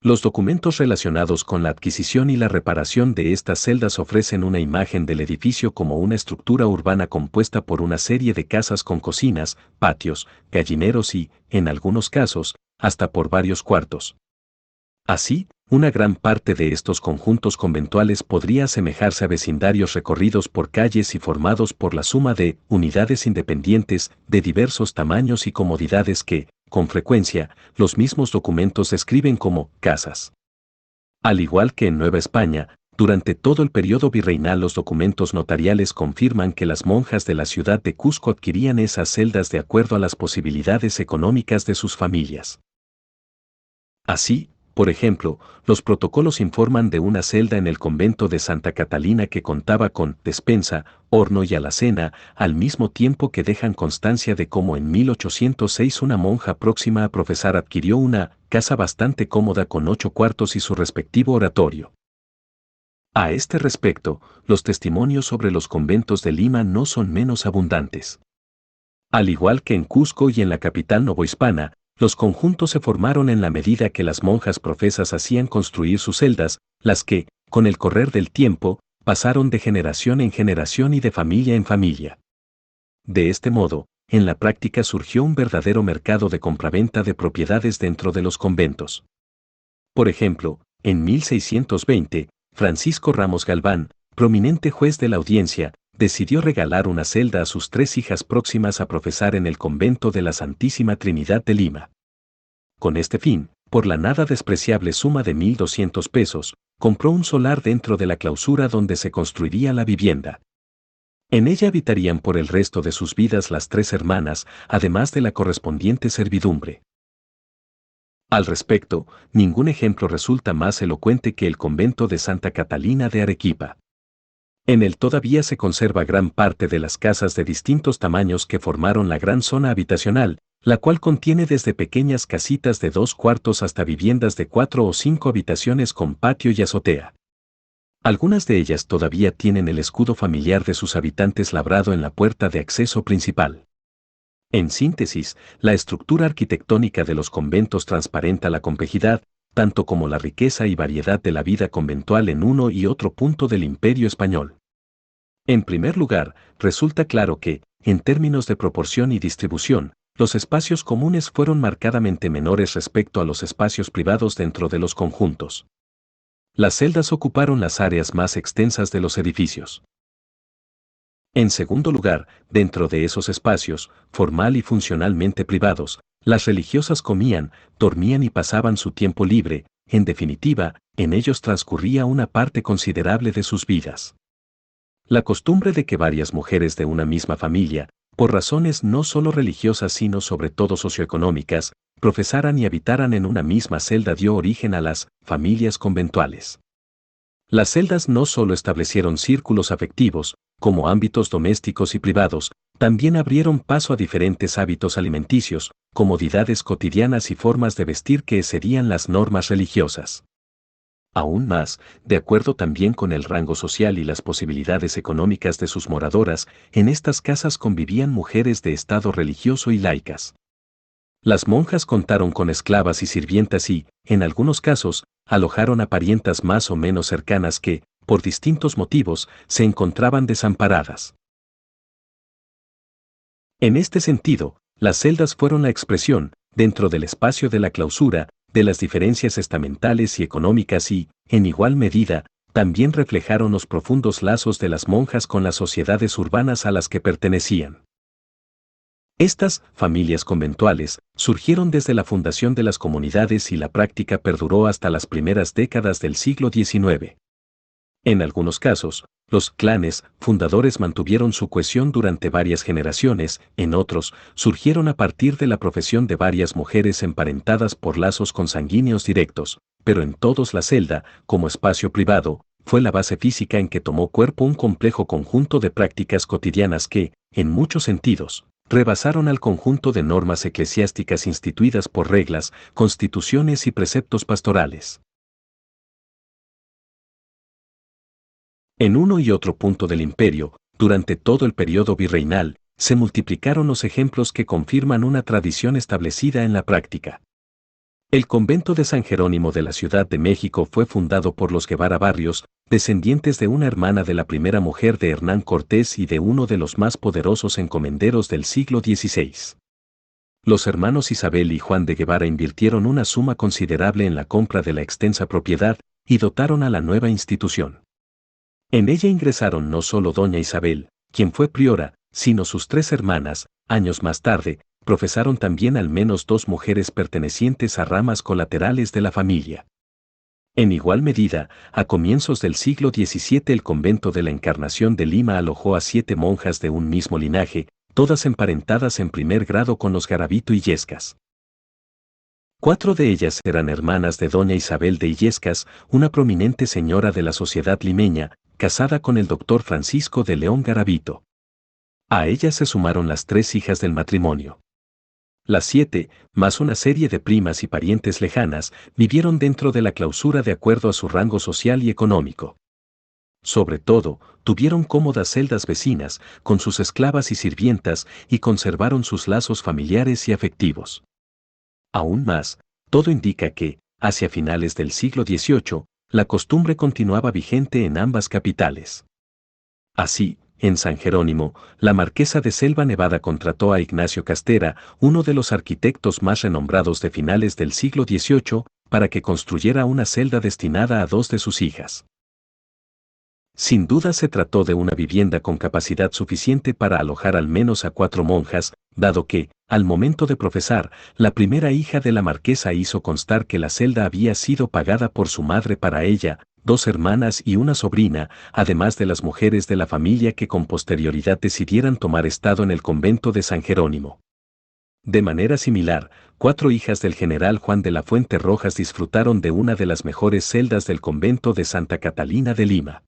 Los documentos relacionados con la adquisición y la reparación de estas celdas ofrecen una imagen del edificio como una estructura urbana compuesta por una serie de casas con cocinas, patios, gallineros y, en algunos casos, hasta por varios cuartos. Así, Una gran parte de estos conjuntos conventuales podría asemejarse a vecindarios recorridos por calles y formados por la suma de unidades independientes de diversos tamaños y comodidades que, con frecuencia, los mismos documentos describen como casas. Al igual que en Nueva España, durante todo el periodo virreinal los documentos notariales confirman que las monjas de la ciudad de Cusco adquirían esas celdas de acuerdo a las posibilidades económicas de sus familias. Así, por ejemplo, los protocolos informan de una celda en el convento de Santa Catalina que contaba con despensa, horno y alacena, al mismo tiempo que dejan constancia de cómo en 1806 una monja próxima a profesar adquirió una casa bastante cómoda con 8 cuartos y su respectivo oratorio. A este respecto, los testimonios sobre los conventos de Lima no son menos abundantes. Al igual que en Cusco y en la capital novohispana, los conjuntos se formaron en la medida que las monjas profesas hacían construir sus celdas, las que, con el correr del tiempo, pasaron de generación en generación y de familia en familia. De este modo, en la práctica surgió un verdadero mercado de compraventa de propiedades dentro de los conventos. Por ejemplo, en 1620, Francisco Ramos Galván, prominente juez de la audiencia, decidió regalar una celda a sus 3 hijas próximas a profesar en el convento de la Santísima Trinidad de Lima. Con este fin, por la nada despreciable suma de 1.200 pesos, compró un solar dentro de la clausura donde se construiría la vivienda. En ella habitarían por el resto de sus vidas las 3 hermanas, además de la correspondiente servidumbre. Al respecto, ningún ejemplo resulta más elocuente que el convento de Santa Catalina de Arequipa. En él todavía se conserva gran parte de las casas de distintos tamaños que formaron la gran zona habitacional, la cual contiene desde pequeñas casitas de 2 cuartos hasta viviendas de 4 o 5 habitaciones con patio y azotea. Algunas de ellas todavía tienen el escudo familiar de sus habitantes labrado en la puerta de acceso principal. En síntesis, la estructura arquitectónica de los conventos transparenta la complejidad, tanto como la riqueza y variedad de la vida conventual en uno y otro punto del Imperio español. En primer lugar, resulta claro que, en términos de proporción y distribución, los espacios comunes fueron marcadamente menores respecto a los espacios privados dentro de los conjuntos. Las celdas ocuparon las áreas más extensas de los edificios. En segundo lugar, dentro de esos espacios, formal y funcionalmente privados, las religiosas comían, dormían y pasaban su tiempo libre, en definitiva, en ellos transcurría una parte considerable de sus vidas. La costumbre de que varias mujeres de una misma familia, por razones no solo religiosas sino sobre todo socioeconómicas, profesaran y habitaran en una misma celda dio origen a las familias conventuales. Las celdas no solo establecieron círculos afectivos, como ámbitos domésticos y privados, también abrieron paso a diferentes hábitos alimenticios, comodidades cotidianas y formas de vestir que serían las normas religiosas. Aún más, de acuerdo también con el rango social y las posibilidades económicas de sus moradoras, en estas casas convivían mujeres de estado religioso y laicas. Las monjas contaron con esclavas y sirvientas y, en algunos casos, alojaron a parientas más o menos cercanas que, por distintos motivos, se encontraban desamparadas. En este sentido, las celdas fueron la expresión, dentro del espacio de la clausura, de las diferencias estamentales y económicas y, en igual medida, también reflejaron los profundos lazos de las monjas con las sociedades urbanas a las que pertenecían. Estas familias conventuales surgieron desde la fundación de las comunidades y la práctica perduró hasta las primeras décadas del siglo XIX. En algunos casos, los clanes fundadores mantuvieron su cohesión durante varias generaciones, en otros, surgieron a partir de la profesión de varias mujeres emparentadas por lazos consanguíneos directos, pero en todos la celda, como espacio privado, fue la base física en que tomó cuerpo un complejo conjunto de prácticas cotidianas que, en muchos sentidos, rebasaron al conjunto de normas eclesiásticas instituidas por reglas, constituciones y preceptos pastorales. En uno y otro punto del imperio, durante todo el periodo virreinal, se multiplicaron los ejemplos que confirman una tradición establecida en la práctica. El convento de San Jerónimo de la Ciudad de México fue fundado por los Guevara Barrios, descendientes de una hermana de la primera mujer de Hernán Cortés y de uno de los más poderosos encomenderos del siglo XVI. Los hermanos Isabel y Juan de Guevara invirtieron una suma considerable en la compra de la extensa propiedad y dotaron a la nueva institución. En ella ingresaron no solo doña Isabel, quien fue priora, sino sus 3 hermanas. Años más tarde, profesaron también al menos 2 mujeres pertenecientes a ramas colaterales de la familia. En igual medida, a comienzos del siglo XVII el convento de la Encarnación de Lima alojó a 7 monjas de un mismo linaje, todas emparentadas en primer grado con los Garavito Illescas. 4 de ellas eran hermanas de doña Isabel de Illescas, una prominente señora de la sociedad limeña, casada con el doctor Francisco de León Garavito. A ellas se sumaron las 3 hijas del matrimonio. Las 7, más una serie de primas y parientes lejanas, vivieron dentro de la clausura de acuerdo a su rango social y económico. Sobre todo, tuvieron cómodas celdas vecinas, con sus esclavas y sirvientas, y conservaron sus lazos familiares y afectivos. Aún más, todo indica que, hacia finales del siglo XVIII, la costumbre continuaba vigente en ambas capitales. Así, en San Jerónimo, la marquesa de Selva Nevada contrató a Ignacio Castera, uno de los arquitectos más renombrados de finales del siglo XVIII, para que construyera una celda destinada a 2 de sus hijas. Sin duda se trató de una vivienda con capacidad suficiente para alojar al menos a 4 monjas, dado que, al momento de profesar, la primera hija de la marquesa hizo constar que la celda había sido pagada por su madre para ella, 2 hermanas y una sobrina, además de las mujeres de la familia que con posterioridad decidieran tomar estado en el convento de San Jerónimo. De manera similar, 4 hijas del general Juan de la Fuente Rojas disfrutaron de una de las mejores celdas del convento de Santa Catalina de Lima.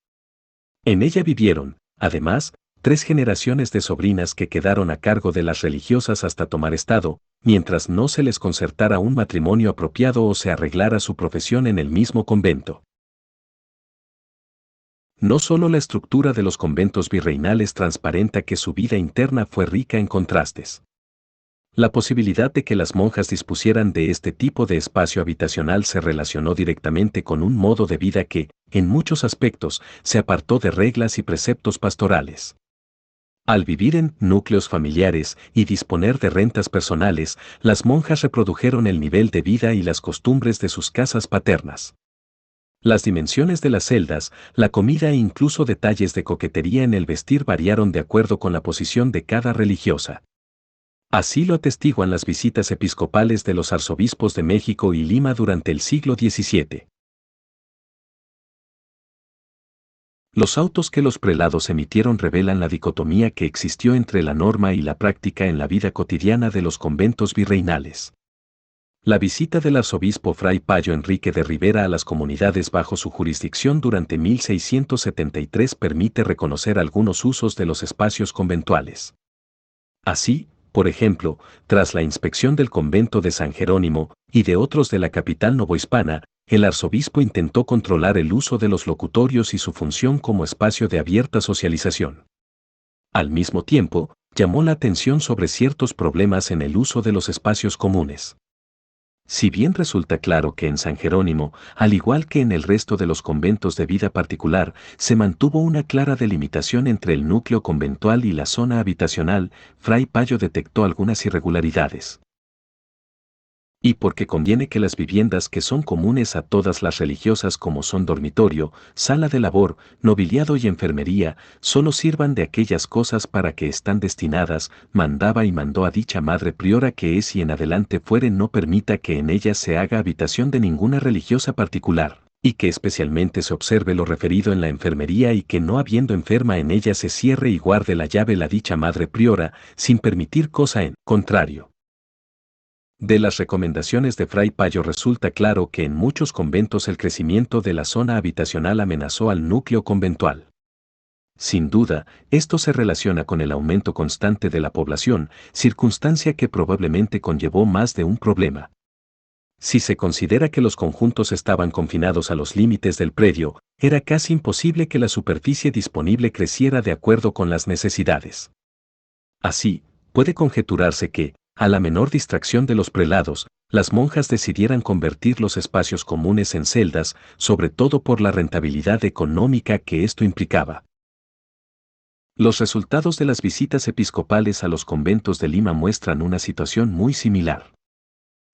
En ella vivieron, además, 3 generaciones de sobrinas que quedaron a cargo de las religiosas hasta tomar estado, mientras no se les concertara un matrimonio apropiado o se arreglara su profesión en el mismo convento. No solo la estructura de los conventos virreinales transparenta que su vida interna fue rica en contrastes. La posibilidad de que las monjas dispusieran de este tipo de espacio habitacional se relacionó directamente con un modo de vida que, en muchos aspectos, se apartó de reglas y preceptos pastorales. Al vivir en núcleos familiares y disponer de rentas personales, las monjas reprodujeron el nivel de vida y las costumbres de sus casas paternas. Las dimensiones de las celdas, la comida e incluso detalles de coquetería en el vestir variaron de acuerdo con la posición de cada religiosa. Así lo atestiguan las visitas episcopales de los arzobispos de México y Lima durante el siglo XVII. Los autos que los prelados emitieron revelan la dicotomía que existió entre la norma y la práctica en la vida cotidiana de los conventos virreinales. La visita del arzobispo Fray Payo Enrique de Rivera a las comunidades bajo su jurisdicción durante 1673 permite reconocer algunos usos de los espacios conventuales. Así, por ejemplo, tras la inspección del convento de San Jerónimo y de otros de la capital novohispana, el arzobispo intentó controlar el uso de los locutorios y su función como espacio de abierta socialización. Al mismo tiempo, llamó la atención sobre ciertos problemas en el uso de los espacios comunes. Si bien resulta claro que en San Jerónimo, al igual que en el resto de los conventos de vida particular, se mantuvo una clara delimitación entre el núcleo conventual y la zona habitacional, Fray Payo detectó algunas irregularidades. Y porque conviene que las viviendas que son comunes a todas las religiosas como son dormitorio, sala de labor, nobiliado y enfermería, solo sirvan de aquellas cosas para que están destinadas, mandaba y mandó a dicha madre priora que es y en adelante fuere no permita que en ellas se haga habitación de ninguna religiosa particular, y que especialmente se observe lo referido en la enfermería y que no habiendo enferma en ella se cierre y guarde la llave la dicha madre priora, sin permitir cosa en contrario. De las recomendaciones de Fray Payo resulta claro que en muchos conventos el crecimiento de la zona habitacional amenazó al núcleo conventual. Sin duda, esto se relaciona con el aumento constante de la población, circunstancia que probablemente conllevó más de un problema. Si se considera que los conjuntos estaban confinados a los límites del predio, era casi imposible que la superficie disponible creciera de acuerdo con las necesidades. Así, puede conjeturarse que, a la menor distracción de los prelados, las monjas decidieran convertir los espacios comunes en celdas, sobre todo por la rentabilidad económica que esto implicaba. Los resultados de las visitas episcopales a los conventos de Lima muestran una situación muy similar.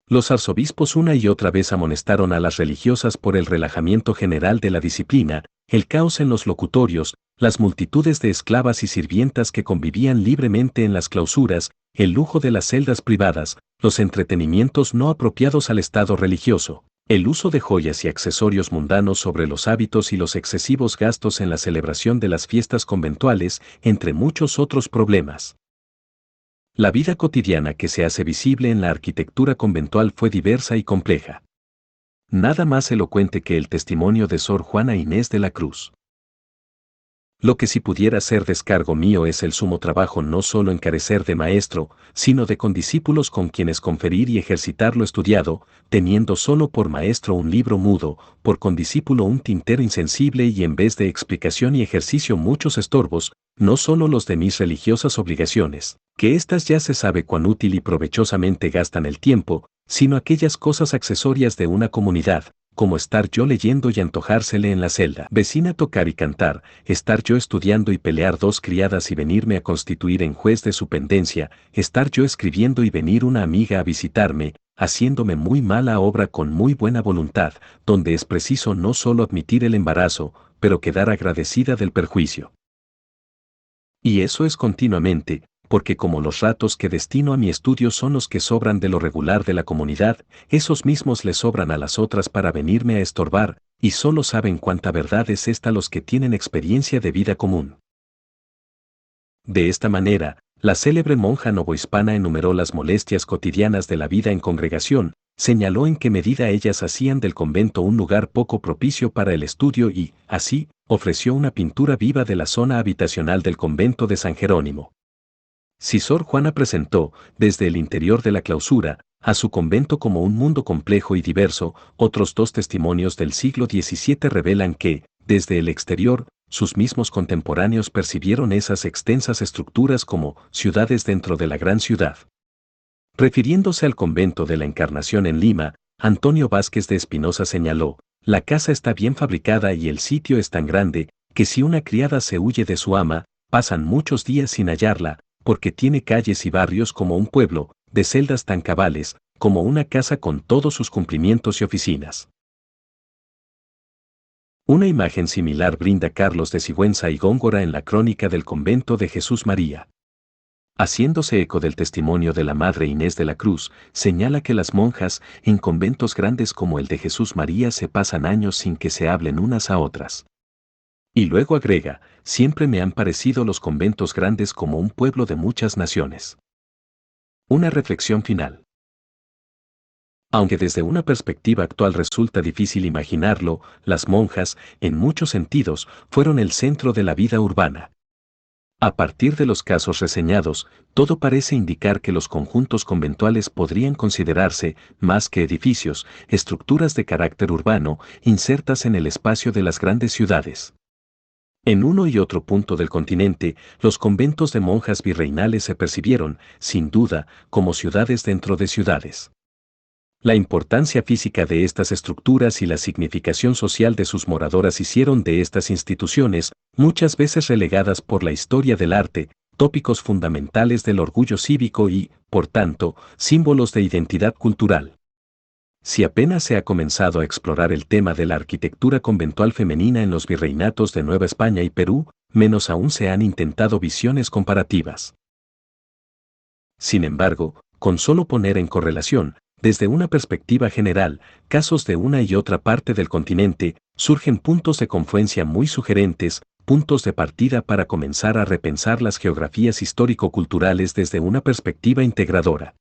Los arzobispos una y otra vez amonestaron a las religiosas por el relajamiento general de la disciplina, el caos en los locutorios, las multitudes de esclavas y sirvientas que convivían libremente en las clausuras, el lujo de las celdas privadas, los entretenimientos no apropiados al estado religioso, el uso de joyas y accesorios mundanos sobre los hábitos y los excesivos gastos en la celebración de las fiestas conventuales, entre muchos otros problemas. La vida cotidiana que se hace visible en la arquitectura conventual fue diversa y compleja. Nada más elocuente que el testimonio de Sor Juana Inés de la Cruz. Lo que si pudiera ser descargo mío es el sumo trabajo no solo en carecer de maestro, sino de condiscípulos con quienes conferir y ejercitar lo estudiado, teniendo solo por maestro un libro mudo, por condiscípulo un tintero insensible y en vez de explicación y ejercicio muchos estorbos, no solo los de mis religiosas obligaciones, que éstas ya se sabe cuán útil y provechosamente gastan el tiempo, sino aquellas cosas accesorias de una comunidad, como estar yo leyendo y antojársele en la celda vecina tocar y cantar, estar yo estudiando y pelear dos criadas y venirme a constituir en juez de su pendencia, estar yo escribiendo y venir una amiga a visitarme, haciéndome muy mala obra con muy buena voluntad, donde es preciso no solo admitir el embarazo, pero quedar agradecida del perjuicio. Y eso es continuamente, porque como los ratos que destino a mi estudio son los que sobran de lo regular de la comunidad, esos mismos le sobran a las otras para venirme a estorbar, y solo saben cuánta verdad es esta los que tienen experiencia de vida común. De esta manera, la célebre monja novohispana enumeró las molestias cotidianas de la vida en congregación, señaló en qué medida ellas hacían del convento un lugar poco propicio para el estudio y, así, ofreció una pintura viva de la zona habitacional del convento de San Jerónimo. Si Sor Juana presentó, desde el interior de la clausura, a su convento como un mundo complejo y diverso, otros dos testimonios del siglo XVII revelan que, desde el exterior, sus mismos contemporáneos percibieron esas extensas estructuras como ciudades dentro de la gran ciudad. Refiriéndose al convento de la Encarnación en Lima, Antonio Vázquez de Espinosa señaló, la casa está bien fabricada y el sitio es tan grande, que si una criada se huye de su ama, pasan muchos días sin hallarla, porque tiene calles y barrios como un pueblo, de celdas tan cabales, como una casa con todos sus cumplimientos y oficinas. Una imagen similar brinda Carlos de Sigüenza y Góngora en la crónica del convento de Jesús María. Haciéndose eco del testimonio de la Madre Inés de la Cruz, señala que las monjas, en conventos grandes como el de Jesús María se pasan años sin que se hablen unas a otras. Y luego agrega, siempre me han parecido los conventos grandes como un pueblo de muchas naciones. Una reflexión final. Aunque desde una perspectiva actual resulta difícil imaginarlo, las monjas, en muchos sentidos, fueron el centro de la vida urbana. A partir de los casos reseñados, todo parece indicar que los conjuntos conventuales podrían considerarse, más que edificios, estructuras de carácter urbano, insertas en el espacio de las grandes ciudades. En uno y otro punto del continente, los conventos de monjas virreinales se percibieron, sin duda, como ciudades dentro de ciudades. La importancia física de estas estructuras y la significación social de sus moradoras hicieron de estas instituciones, muchas veces relegadas por la historia del arte, tópicos fundamentales del orgullo cívico y, por tanto, símbolos de identidad cultural. Si apenas se ha comenzado a explorar el tema de la arquitectura conventual femenina en los virreinatos de Nueva España y Perú, menos aún se han intentado visiones comparativas. Sin embargo, con solo poner en correlación, desde una perspectiva general, casos de una y otra parte del continente, surgen puntos de confluencia muy sugerentes, puntos de partida para comenzar a repensar las geografías histórico-culturales desde una perspectiva integradora.